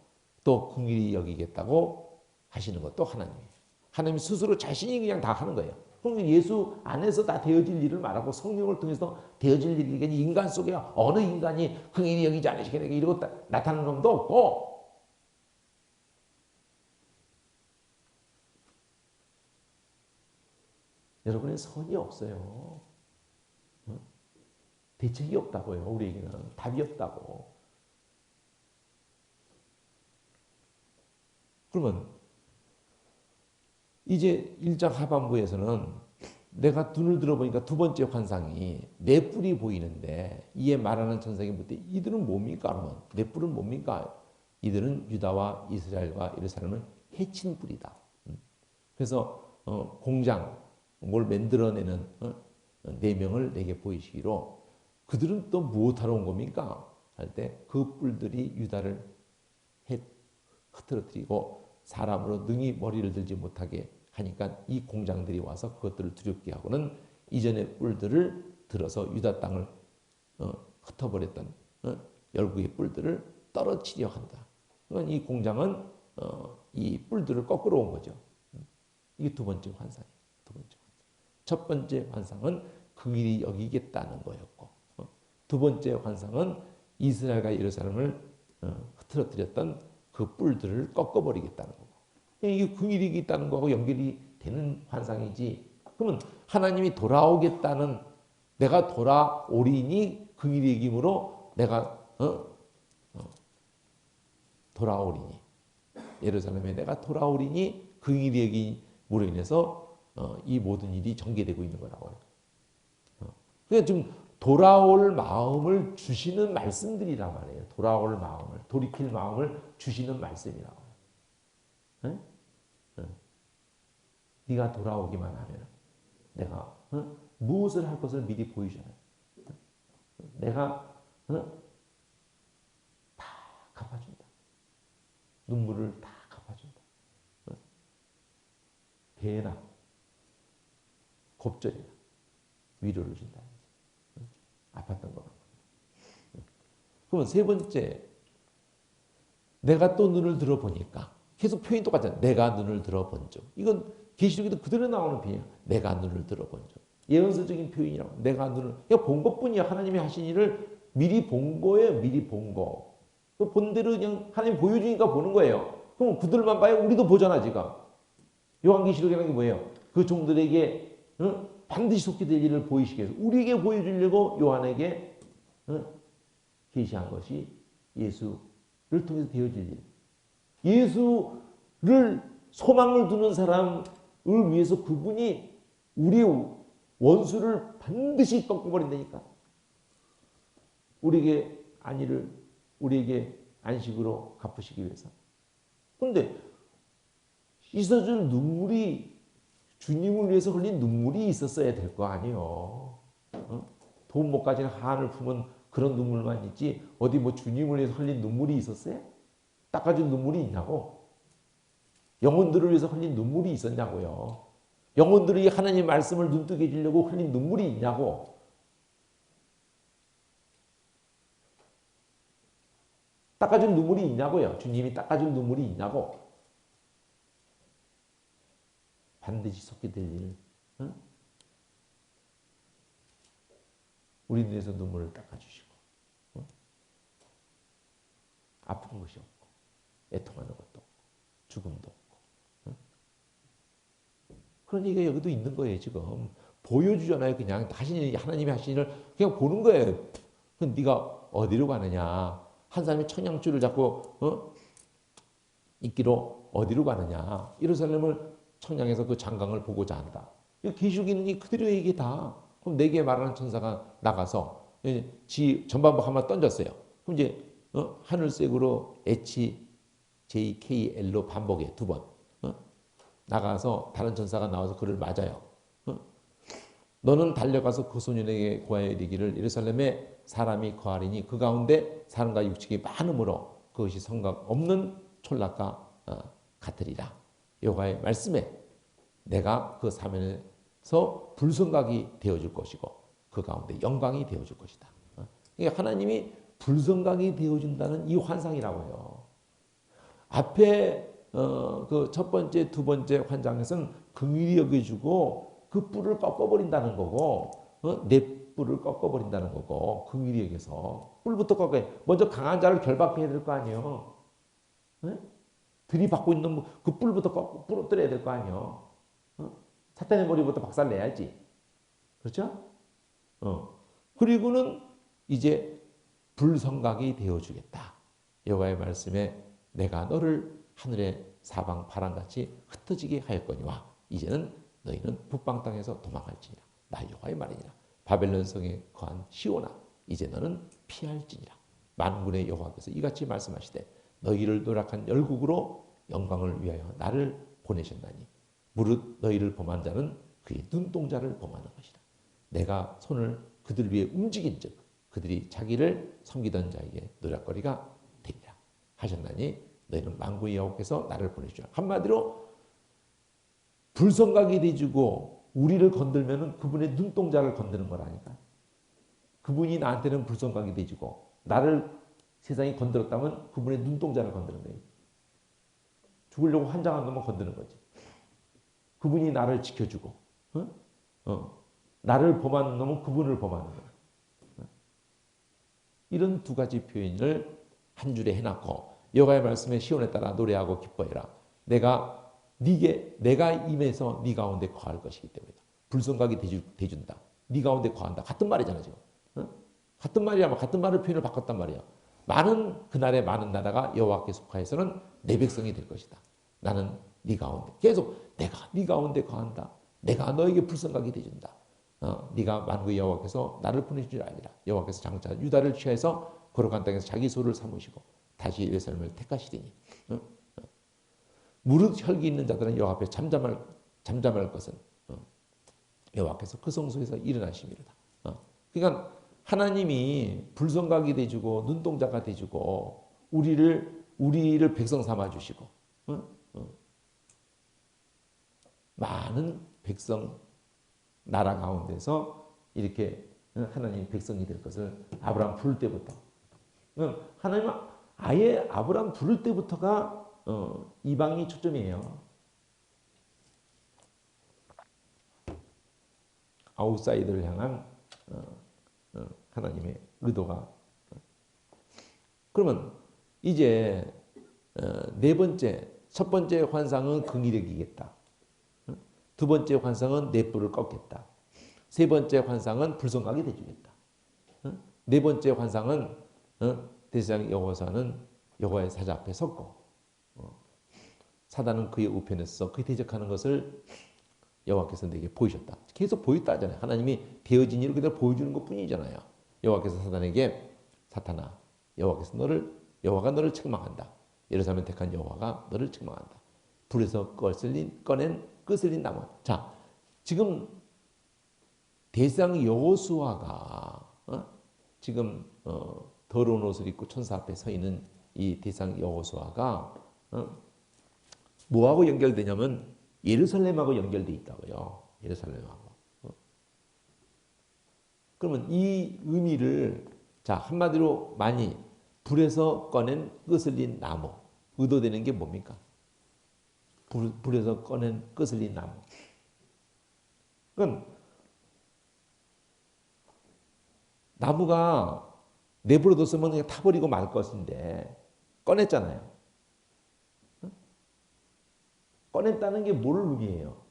또 긍휼히 여기겠다고 하시는 것도 하나님이에요. 하나님 스스로 자신이 그냥 다 하는 거예요. 그럼 예수 안에서 다 되어질 일을 말하고 성령을 통해서 되어질 일이니까 인간 속에 어느 인간이 긍휼히 여기지 않으시겠냐 이러고 나타나는 놈도 없고 여러분의 선이 없어요. 대책이 없다고요. 우리에게는 답이 없다고. 그러면 이제 1장 하반부에서는 내가 눈을 들어보니까 두 번째 환상이 네 뿔이 보이는데 이에 말하는 천사에게 묻되 이들은 뭡니까? 그러면 네 뿔은 뭡니까? 이들은 유다와 이스라엘과 예루살렘을 해친 뿔이다. 그래서 공장 뭘 만들어내는 네 명을 내게 보이시기로 그들은 또 무엇하러 온 겁니까? 할 때 그 뿔들이 유다를 흐트러뜨리고 사람으로 능히 머리를 들지 못하게 하니까 이 공장들이 와서 그것들을 두렵게 하고는 이전의 뿔들을 들어서 유다 땅을 흩어버렸던 열국의 뿔들을 떨어뜨려 한다. 그러니까 이 공장은 이 뿔들을 거꾸로 온 거죠. 이게 두 번째 환상이에요. 두 번째 환상. 첫 번째 환상은 긍휼히 여기겠다는 거였고 두 번째 환상은 이스라엘과 예루살렘을 흐트러뜨렸던 그 뿔들을 꺾어버리겠다는 거고. 이게 긍휼이 있다는 거하고 연결이 되는 환상이지. 그러면 하나님이 돌아오겠다는, 내가 돌아오리니 긍휼의 힘으로 내가 돌아오리니, 예루살렘에 내가 돌아오리니 긍휼의 힘으로 인해서 이 모든 일이 전개되고 있는 거라고요. 그러니까 좀 돌아올 마음을 주시는 말씀들이란 말이에요. 돌아올 마음을, 돌이킬 마음을 주시는 말씀이라고. 네? 네가 돌아오기만 하면 내가 무엇을 할 것을 미리 보여줘요. 내가 다 갚아준다. 눈물을 다 갚아준다. 배나 곱절이나 위로를 준다. 아팠던 거라고. 그러면 세 번째, 내가 또 눈을 들어보니까, 계속 표현이 똑같잖아요. 내가 눈을 들어본 적. 이건 계시록에도 그대로 나오는 표현이야. 내가 눈을 들어본 적. 예언서적인 표현이라고. 내가 눈을 그냥 본 것뿐이야. 하나님이 하신 일을 미리 본 거예요. 미리 본 거. 본 대로 그냥 하나님 보여주니까 보는 거예요. 그럼 그들만 봐요. 우리도 보잖아 지금. 요한계시록이라는 게 뭐예요? 그 종들에게 반드시 속게 될 일을 보이시게 해서 우리에게 보여주려고 요한에게 계시한 것이 예수를 통해서 되어질 일. 예수를 소망을 두는 사람을 위해서 그분이 우리의 원수를 반드시 꺾어버린다니까. 우리에게 안위를, 우리에게 안식으로 갚으시기 위해서. 그런데 있어줄 눈물이, 주님을 위해서 흘린 눈물이 있었어야 될 거 아니에요. 돈 못 가진 한을 품은 그런 눈물만 있지 어디 뭐 주님을 위해서 흘린 눈물이 있었어요? 닦아준 눈물이 있냐고. 영혼들을 위해서 흘린 눈물이 있었냐고요. 영혼들이 하나님 말씀을 눈뜨게 해주려고 흘린 눈물이 있냐고. 닦아준 눈물이 있냐고요. 주님이 닦아준 눈물이 있냐고. 반드시 속게 될 일. 우리 눈에서 눈물을 닦아주시고 아픈 것이 없고 애통하는 것도 없고 죽음도 없고. 그런 얘기가 여기도 있는 거예요. 지금 보여주잖아요. 그냥 하나님이 하신 일을 그냥 보는 거예요. 그럼 네가 어디로 가느냐. 한 사람이 청양줄을 잡고 있기로 어디로 가느냐. 예루살렘을 청량에서 그 장강을 보고자 한다. 계시록에는 그대로 얘기 다. 그럼 4개 말하는 천사가 나가서 지 전반부 하나 던졌어요. 그럼 이제 하늘색으로 HJKL로 반복해 2번. 나가서 다른 천사가 나와서 그를 맞아요. 너는 달려가서 그 소년에게 고하여 이르기를 예루살렘에 사람이 거하리니 그 가운데 사람과 육축이 많으므로 그것이 성각 없는 촌락과 같으리라. 여호와의 말씀에 내가 그 사면에서 불성각이 되어줄 것이고 그 가운데 영광이 되어줄 것이다. 그러니까 하나님이 불성각이 되어준다는 이 환상이라고요. 앞에 그 첫 번째, 두 번째 환상에서는 긍휼히 여겨주고 그 뿔을 꺾어버린다는 거고, 내 뿔을 꺾어버린다는 거고, 긍휼히 여겨서 뿔부터 꺾어야. 먼저 강한 자를 결박해야 될 거 아니에요. 네? 들이받고 있는 그 뿔부터 부러뜨려야 될 거 아니에요. 사탄의 머리부터 박살 내야지. 그렇죠? 그리고는 이제 불성각이 되어주겠다. 여호와의 말씀에 내가 너를 하늘의 사방 바람같이 흩어지게 하였거니와 이제는 너희는 북방 땅에서 도망할지니라. 나 여호와의 말이니라. 바벨론 성에 거한 시온아 이제 너는 피할지니라. 만군의 여호와께서 이같이 말씀하시되 너희를 노력한 열국으로 영광을 위하여 나를 보내셨나니 무릇 너희를 범한 자는 그의 눈동자를 범하는 것이다. 내가 손을 그들 위에 움직인 즉 그들이 자기를 섬기던 자에게 노략거리가 되리라 하셨나니 너희는 만군의 여호와께서 나를 보내주라. 한마디로 불성각이 되어주고 우리를 건들면 그분의 눈동자를 건드는 거라니까. 그분이 나한테는 불성각이 되어주고 나를 세상이 건드렸다면 그분의 눈동자를 건드는 거예요. 죽으려고 환장한 놈은 건드는 거지. 그분이 나를 지켜주고 나를 범하는 놈은 그분을 범하는 거예요. 이런 두 가지 표현을 한 줄에 해놨고 여호와의 말씀에 시온에 따라 노래하고 기뻐해라. 내가 임해서 네 가운데 거할 것이기 때문이다. 불성각이 대준다. 네 가운데 거한다. 같은 말이잖아 지금. 어? 같은 말이야. 같은 말을 표현을 바꿨단 말이야. 그날의 많은 나라가 여호와께 속하여서는 내 백성이 될 것이다. 나는 네 가운데 계속 내가 네 가운데 거한다. 내가 너에게 불성각이 대준다. 네가 만국의 여호와께서 나를 보내신 줄 알리라. 여호와께서 장차 유다를 취하여서 거룩한 땅에서 자기 소를 삼으시고 다시 예루살렘을 택하시리니 무릇 혈기 있는 자들은 여호와 앞에 잠잠할 것은 여호와께서 그 성소에서 일어나심이로다. 그러니까 하나님이 불성각이 돼주고 눈동자가 돼주고 우리를 백성 삼아 주시고 많은 백성 나라 가운데서 이렇게 하나님 백성이 될 것을 아브라함 부를 때부터 하나님은 아예 아브라함 부를 때부터가 이방이 초점이에요. 아웃사이더를 향한 하나님의 의도가. 그러면 이제 첫 번째 환상은 긍이력이겠다. 두 번째 환상은 내 뿔을 꺾겠다. 세 번째 환상은 불성각이 돼주겠다. 네 번째 환상은 대제사장 여호사는 여호와의 사자 앞에 섰고 사단은 그의 우편에서 그의 대적하는 것을 여호와께서 내게 보이셨다. 계속 보였다 하잖아요. 하나님이 되어진 일을 그대로 보여주는 것뿐이잖아요. 여호와께서 사단에게 사탄아 여호와가 너를 책망한다. 예루살렘 택한 여호와가 너를 책망한다. 불에서 꺼낸 끄슬린 나무. 자, 지금 대제사장 여호수아가 지금 더러운 옷을 입고 천사 앞에 서 있는 이 대제사장 여호수아가 뭐하고 연결되냐면 예루살렘하고 연결돼 있다고요. 예루살렘하고. 그러면 이 의미를 한마디로 많이 불에서 꺼낸 끄슬린 나무. 의도되는 게 뭡니까? 불에서 꺼낸 끄슬린 나무. 그건 나무가 내버려뒀으면 그냥 타버리고 말 것인데 꺼냈잖아요. 꺼냈다는 게 뭘 의미해요?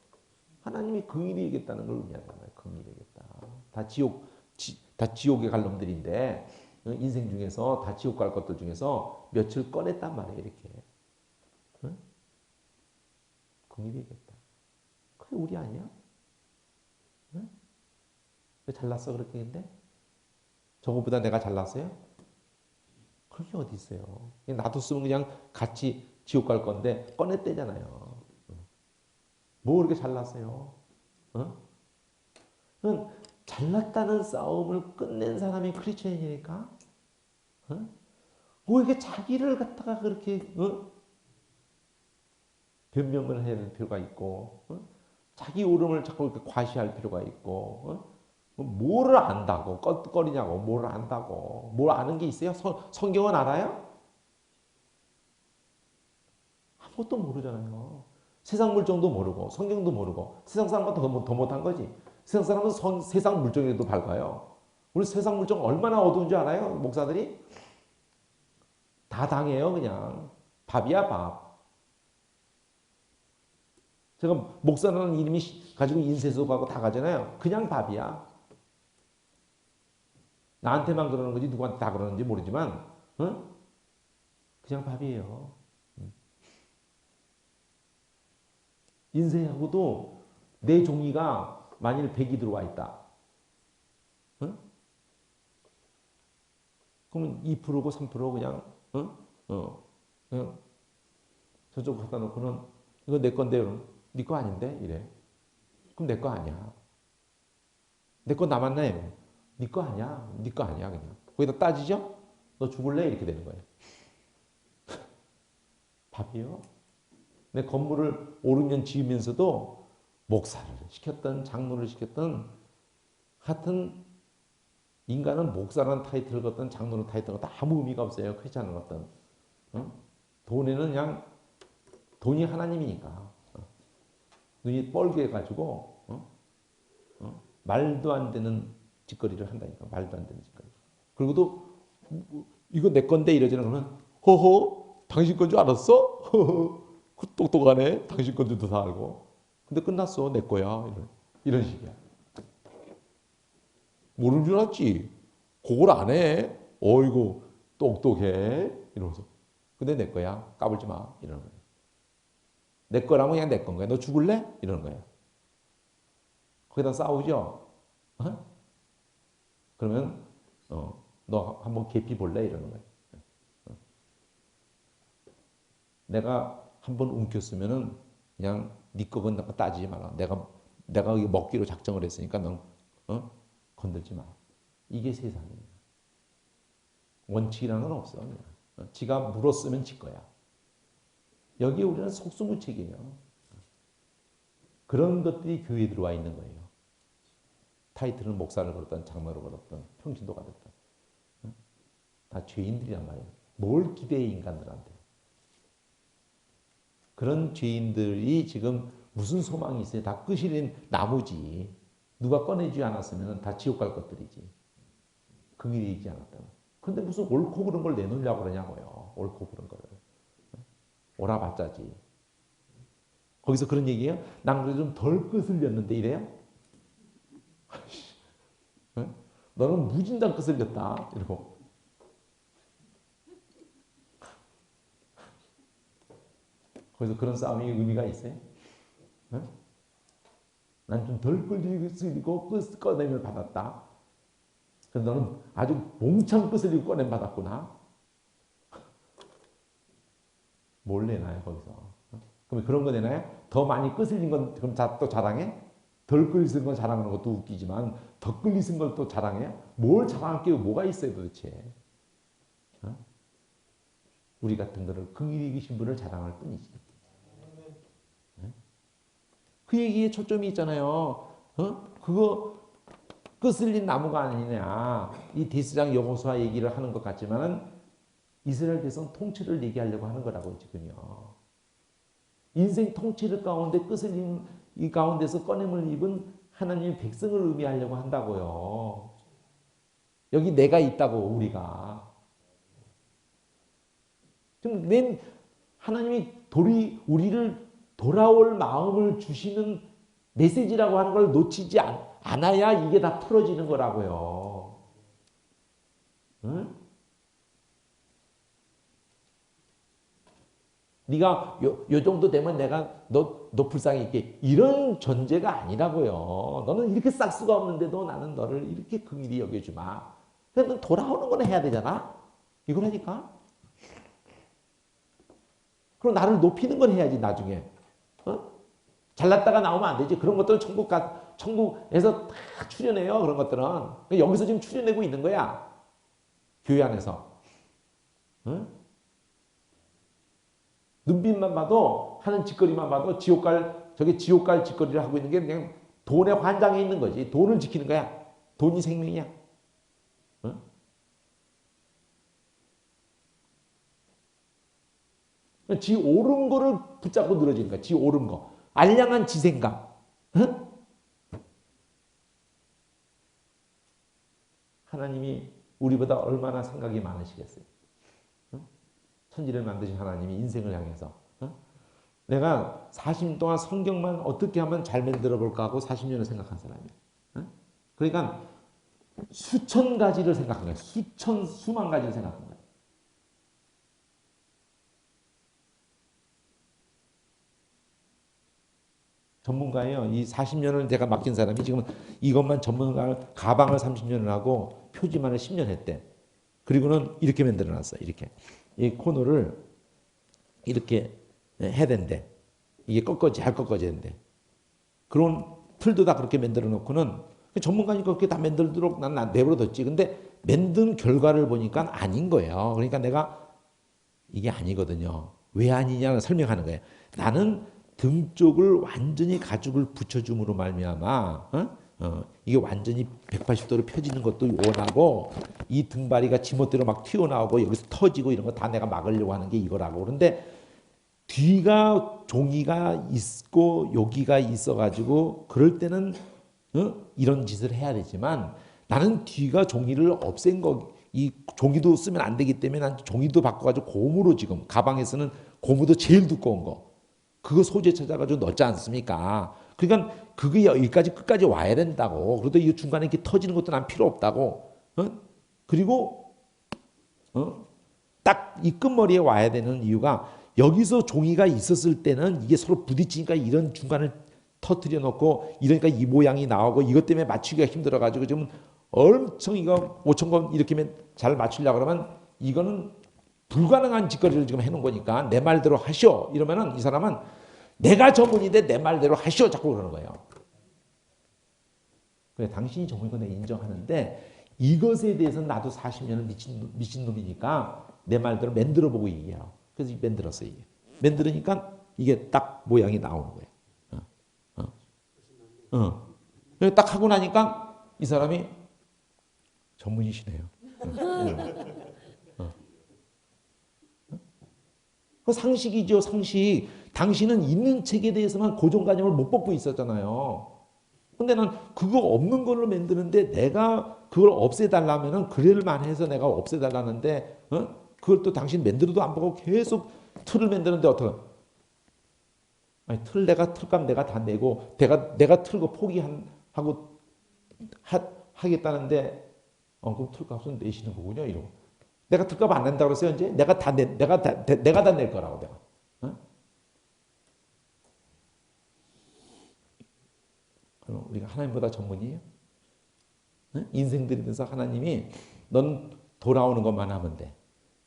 하나님이 긍휼히 여겼다는 걸 의미한단 말이에요. 긍휼히 여겼다. 다 지옥에 갈 놈들인데 인생 중에서 다 지옥 갈 것들 중에서 며칠 꺼냈단 말이에요. 이렇게. 긍휼히 여겼다. 그게 우리 아니야? 왜 잘났어 그렇게 근데? 저거보다 내가 잘났어요? 그게 어디 있어요? 놔뒀으면 그냥 같이 지옥 갈 건데 꺼냈대잖아요. 뭐 그렇게 잘났어요? 잘났다는 싸움을 끝낸 사람이 크리스천이니까? 뭐 이렇게 자기를 갖다가 그렇게 변명을 해야 될 필요가 있고 자기 오름을 자꾸 이렇게 과시할 필요가 있고 뭐를 안다고 껐거리냐고 뭘 안다고 뭘 아는 게 있어요? 성경은 알아요? 아무것도 모르잖아요. 세상 물정도 모르고 성경도 모르고 세상 사람보다 더 못한 거지. 세상 사람은 세상 물정에도 밝아요. 우리 세상 물정 얼마나 어두운 줄 알아요? 목사들이? 다 당해요 그냥. 밥이야 밥. 제가 목사라는 이름이 가지고 인쇄소 가고 다 가잖아요. 그냥 밥이야. 나한테만 그러는 거지 누구한테 다 그러는지 모르지만 그냥 밥이에요. 인쇄하고도 내 종이가 만일 100이 들어와 있다. 그러면 2%고 3% 그냥 그냥 저쪽 갖다 놓고는 이거 내 건데 그럼 네 거 아닌데 이래. 그럼 내 거 아니야. 내 거 남았네. 네 거 아니야. 네 거 아니야 그냥. 거기다 따지죠? 너 죽을래? 이렇게 되는 거예요. 밥이요? 내 건물을 5, 6년 지으면서도 목사를 시켰던 장로를 시켰던 하여튼 인간은 목사라는 타이틀을 갖던 장로는 타이틀을 갖던 아무 의미가 없어요. 크리스찬을 갖던. 돈에는 그냥 돈이 하나님이니까 눈이 뻘게 해가지고 말도 안 되는 짓거리를 한다니까. 말도 안 되는 짓거리. 그리고도 이거 내 건데 이러잖아. 그러면 허허 당신 건 줄 알았어? 허허 똑똑하네. 당신 건 줄도 다 알고. 근데 끝났어. 내 거야. 이런 식이야. 모르는 줄 알았지. 그걸 안 해. 어이구 똑똑해. 이러면서. 근데 내 거야. 까불지 마. 이러는 거야. 내 거라면 그냥 내 건 거야. 너 죽을래? 이러는 거야. 거기다 싸우죠. 어? 그러면 너 한번 계피 볼래? 이러는 거야. 내가 한번 움켰으면은 그냥 네 거건 따지지 마라. 내가 먹기로 작정을 했으니까 넌 건들지 마. 이게 세상이야. 원칙이라는 건 없어. 그냥. 지가 물었으면 지 거야. 여기에 우리는 속수무책이에요. 그런 것들이 교회에 들어와 있는 거예요. 타이틀은 목사를 걸었던 장로를 걸었던 평신도가 됐던 다 죄인들이란 말이에요. 뭘 기대해 인간들한테. 그런 죄인들이 지금 무슨 소망이 있어요? 다 끄시린 나무지. 누가 꺼내주지 않았으면 다 지옥 갈 것들이지. 긍일이 있지 않았다면. 근데 무슨 옳고 그른 걸 내놓으려고 그러냐고요. 옳고 그른 거를. 오라봤자지. 거기서 그런 얘기예요? 난 그래도 좀 덜 끄슬렸는데 이래요? 너는 무진장 끄슬렸다. 이러고. 거기서 그런 싸움이 의미가 있어요? 난 좀 덜 끄슬리고 꺼냄을 받았다. 그래서 너는 아주 몽창 끄슬리고 꺼냄 받았구나. 뭘 내나요, 거기서? 그럼 그런 거 내나요? 더 많이 끄슬린 건 그럼 또 자랑해? 덜 끄슬린 건 자랑하는 것도 웃기지만 더 끄슬린 걸 또 자랑해요? 뭘 자랑할 게 뭐가 있어요, 도대체? 우리 같은 거를 긍휼히 계신 분을 자랑할 뿐이지. 그 얘기에 초점이 있잖아요. 그거 끄슬린 나무가 아니냐. 이 디스장 여호수아 얘기를 하는 것 같지만은 이스라엘 백성 통치를 얘기하려고 하는 거라고 지금요. 인생 통치를 가운데 끄슬린 이 가운데서 꺼냄을 입은 하나님의 백성을 의미하려고 한다고요. 여기 내가 있다고 우리가. 지금 하나님이 우리를 돌아올 마음을 주시는 메시지라고 하는 걸 놓치지 않아야 이게 다 풀어지는 거라고요. 응? 네가 요 정도 되면 내가 너 불쌍히 있게 이런 존재가 아니라고요. 너는 이렇게 싹 수가 없는데도 나는 너를 이렇게 긍휼히 여겨주마. 근데 돌아오는 건 해야 되잖아. 이거라니까. 그럼 나를 높이는 건 해야지 나중에. 잘났다가 나오면 안 되지. 그런 것들은 천국에서 다 출연해요. 그런 것들은. 여기서 지금 출연하고 있는 거야. 교회 안에서. 눈빛만 봐도 하는 짓거리만 봐도 저게 지옥 갈 짓거리를 하고 있는 게 그냥 돈에 환장해 있는 거지. 돈을 지키는 거야. 돈이 생명이야. 지 옳은 거를 붙잡고 늘어지는 거야. 지 옳은 거. 알량한 지 생각. 하나님이 우리보다 얼마나 생각이 많으시겠어요. 천지를 만드신 하나님이 인생을 향해서. 내가 40년 동안 성경만 어떻게 하면 잘 만들어 볼까 하고 40년을 생각한 사람이에요. 그러니까 수천 가지를 생각한 거예요. 수만 가지를 생각한 거예요. 전문가예요. 이 40년을 제가 맡긴 사람이 지금 이것만 가방을 30년을 하고 표지만을 10년 했대. 그리고는 이렇게 만들어 놨어요. 이렇게. 이 코너를 이렇게 해야 된대. 이게 잘 꺾어져야 된대. 그런 틀도 다 그렇게 만들어 놓고는 전문가니까 그렇게 다 만들도록 난 내버려뒀지. 근데 만든 결과를 보니까 아닌 거예요. 그러니까 내가 이게 아니거든요. 왜 아니냐는 설명하는 거예요. 나는 등 쪽을 완전히 가죽을 붙여줌으로 말미암아 이게 완전히 180도로 펴지는 것도 원하고 이 등바리가 지멋대로 막 튀어나오고 여기서 터지고 이런 거 다 내가 막으려고 하는 게 이거라고. 그런데 뒤가 종이가 있고 여기가 있어가지고 그럴 때는 이런 짓을 해야 되지만 나는 뒤가 종이를 없앤 이 종이도 쓰면 안 되기 때문에 난 종이도 바꿔가지고 고무로 지금 가방에서는 고무도 제일 두꺼운 거 그거 소재 찾아가지고 넣지 않습니까? 그러니까 그게 여기까지 끝까지 와야 된다고. 그래도 이 중간에 이렇게 터지는 것도 난 필요 없다고. 그리고 딱 이 끝머리에 와야 되는 이유가 여기서 종이가 있었을 때는 이게 서로 부딪히니까 이런 중간을 터뜨려 놓고 이러니까 이 모양이 나오고 이것 때문에 맞추기가 힘들어가지고 지금 엄청 이거 5천 건 이렇게 잘 맞추려고 그러면 이거는 불가능한 짓거리를 지금 해놓은 거니까 내 말대로 하시오. 이러면은 이 사람은 내가 전문인데 내 말대로 하시오. 자꾸 그러는 거예요. 그래, 당신이 전문인 건 내가 인정하는데 이것에 대해서는 나도 40년을 미친놈이니까 내 말대로 만들어보고 얘기해요. 그래서 만들었어요. 이게. 만들으니까 이게 딱 모양이 나오는 거예요. 딱 하고 나니까 이 사람이 전문이시네요. 그 상식이죠, 상식. 당신은 있는 책에 대해서만 고정관념을 못 벗고 있었잖아요. 근데 난 그거 없는 걸로 만드는데 내가 그걸 없애달라면은 그럴만 해서 내가 없애달라는데 그걸 또 당신 만들어도 안 보고 계속 틀을 만드는데 어떡해? 아니, 내가 틀값 내가 다 내고 내가 틀고 포기하고 하겠다는데 그럼 틀값은 내시는 거군요. 이러고 내가 틀값 안 낸다고 그랬어요. 이제 내가 다 낼 거라고 내가. 그럼 우리가 하나님보다 전문이에요? 인생 들이면서 하나님이 넌 돌아오는 것만 하면 돼.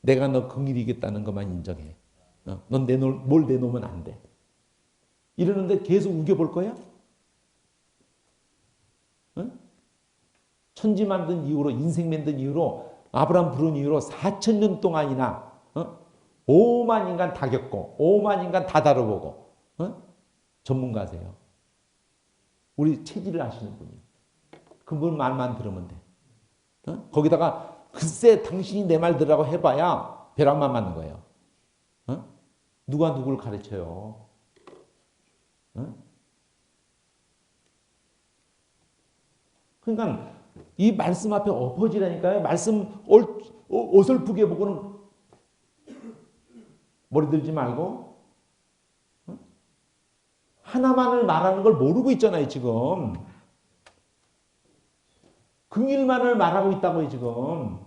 내가 너 긍일이겠다는 것만 인정해. 넌 뭘 내놓으면 안 돼. 이러는데 계속 우겨볼 거야? 천지 만든 이후로 인생 만든 이후로 아브라함 부른 이후로 4,000년 동안이나 5만 인간 다 겪고 5만 인간 다 다뤄보고 전문가세요. 우리 체질을 아시는 분이. 그분 말만 들으면 돼. 거기다가 글쎄 당신이 내 말 들으라고 해봐야 벼락만 맞는 거예요. 누가 누구를 가르쳐요. 그러니까 이 말씀 앞에 엎어지라니까요. 말씀 어설프게 보고는 머리 들지 말고 하나만을 말하는 걸 모르고 있잖아요. 지금 긍일만을 말하고 있다고요. 지금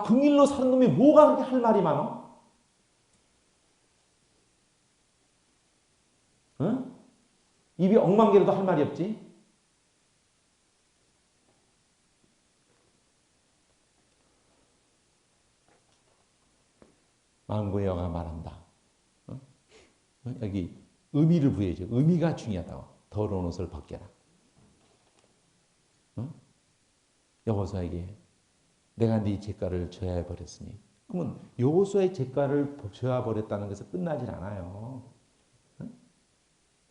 긍일로 사는 놈이 뭐가 그렇게 할 말이 많어? 입이 엉망개라도 할 말이 없지. 망고여가 말한다. 여기 의미를 부여해줘. 의미가 중요하다고. 더러운 옷을 벗겨라. 여호수아에게 내가 네 죄가를 져야 버렸으니. 그러면 여호수아의 죄가를 져야 버렸다는 것은 끝나질 않아요.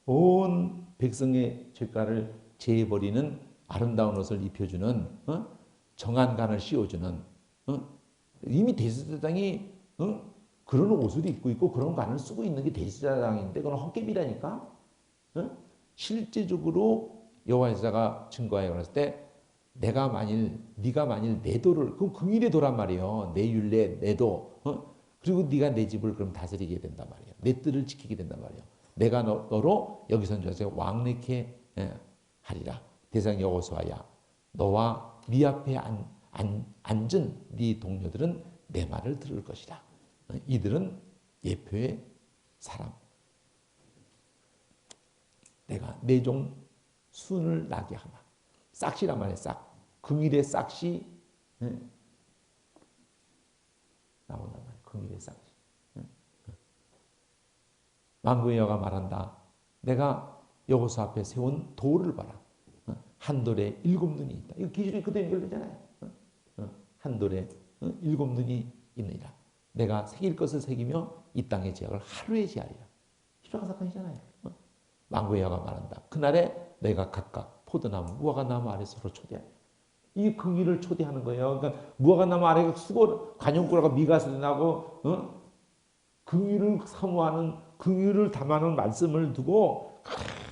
온 백성의 죄가를 제해버리는 아름다운 옷을 입혀주는 정한 간을 씌워주는 이미 대제사장이 그런 옷을 입고 있고 그런 간을 쓰고 있는 게 대제사장인데 그건 헛개비라니까. 실제적으로 여호와의 제사가 증거하여 그랬을 때 네가 만일 내 도를 그럼 긍일의 도란 말이에요. 내 율례, 내 도. 그리고 네가 내 집을 그럼 다스리게 된단 말이에요. 내 뜻을 지키게 된단 말이에요. 내가 너로 여기선 저에서 왕래케 하리라. 대상 여호수아야, 너와 네 앞에 앉은 네 동료들은 내 말을 들을 것이다. 이들은 예표의 사람. 내가 내 종 순을 나게 하마. 싹시란 말이에요. 싹. 긍일의 싹시 나온단 말이에요. 긍일의 싹시. 만군의 여호와가 말한다. 내가 여호수 앞에 세운 돌을 봐라. 한 돌에 7눈이 있다. 이거 기준이 그대로 연결되잖아요. 한 돌에 7눈이 있느니라. 내가 새길 것을 새기며 이 땅의 죄악을 하루에 제하리라. 십자가 사건이잖아요. 만군의 여호와가 말한다. 그날에 내가 각각 포도나무, 무화과나무 아래 서로 초대하리라. 이 긍일을 초대하는 거예요. 그러니까 무화과나무 아래 수고 관용구라가 미가서 나고 긍일을 사모하는 긍휼을 담아놓은 말씀을 두고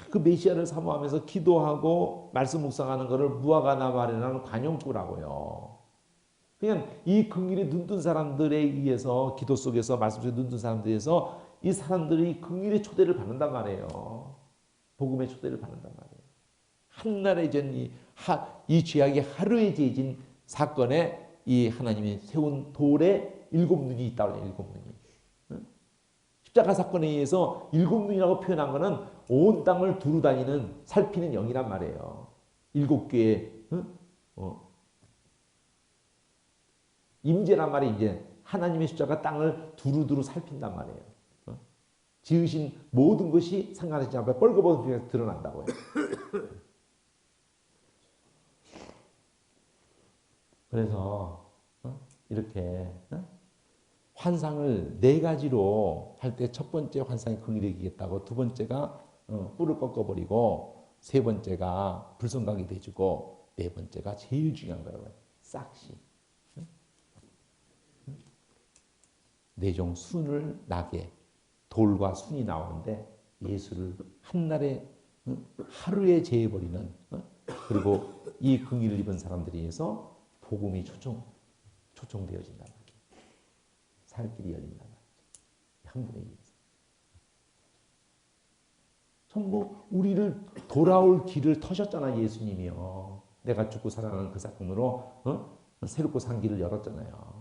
그 그 메시아를 사모하면서 기도하고 말씀 묵상하는 것을 무화과나 마련하는 관용구라고요. 그냥 이 긍휼에 눈뜬 사람들에 의해서 기도 속에서 말씀 속에 눈뜬 사람들에 의해서 이 사람들이 긍휼의 초대를 받는단 말이에요. 복음의 초대를 받는단 말이에요. 한날에 이 죄악이 하루에 지어진 사건에 이 하나님이 세운 돌에 7눈이 있다고 해요. 7눈이. 십자가 사건에 의해서 7눈이라고 표현한 것은 온 땅을 두루 다니는 살피는 영이란 말이에요. 7개의 임재란 말이 이제 하나님의 십자가 땅을 두루두루 살핀단 말이에요. 지으신 모든 것이 상관하지 않고 뻘거벗은 드러난다고요. 그래서 이렇게 환상을 4가지로 할 때 첫 번째 환상이 긍휼히 여기겠다고, 두 번째가 뿔을 꺾어버리고, 세 번째가 불성각이 돼주고, 네 번째가 제일 중요한 거예요. 싹시. 내종 순을 나게, 돌과 순이 나오는데 예수를 한날에 하루에 제해버리는, 그리고 이 긍휼을 입은 사람들에 의해서 복음이 초청되어진단 말이에요. 살 길이 열린단 말이죠. 한 분에 의해서. 전부 우리를 돌아올 길을 터셨잖아, 예수님이요. 내가 죽고 살아나는 그 사건으로 새롭고 산 길을 열었잖아요.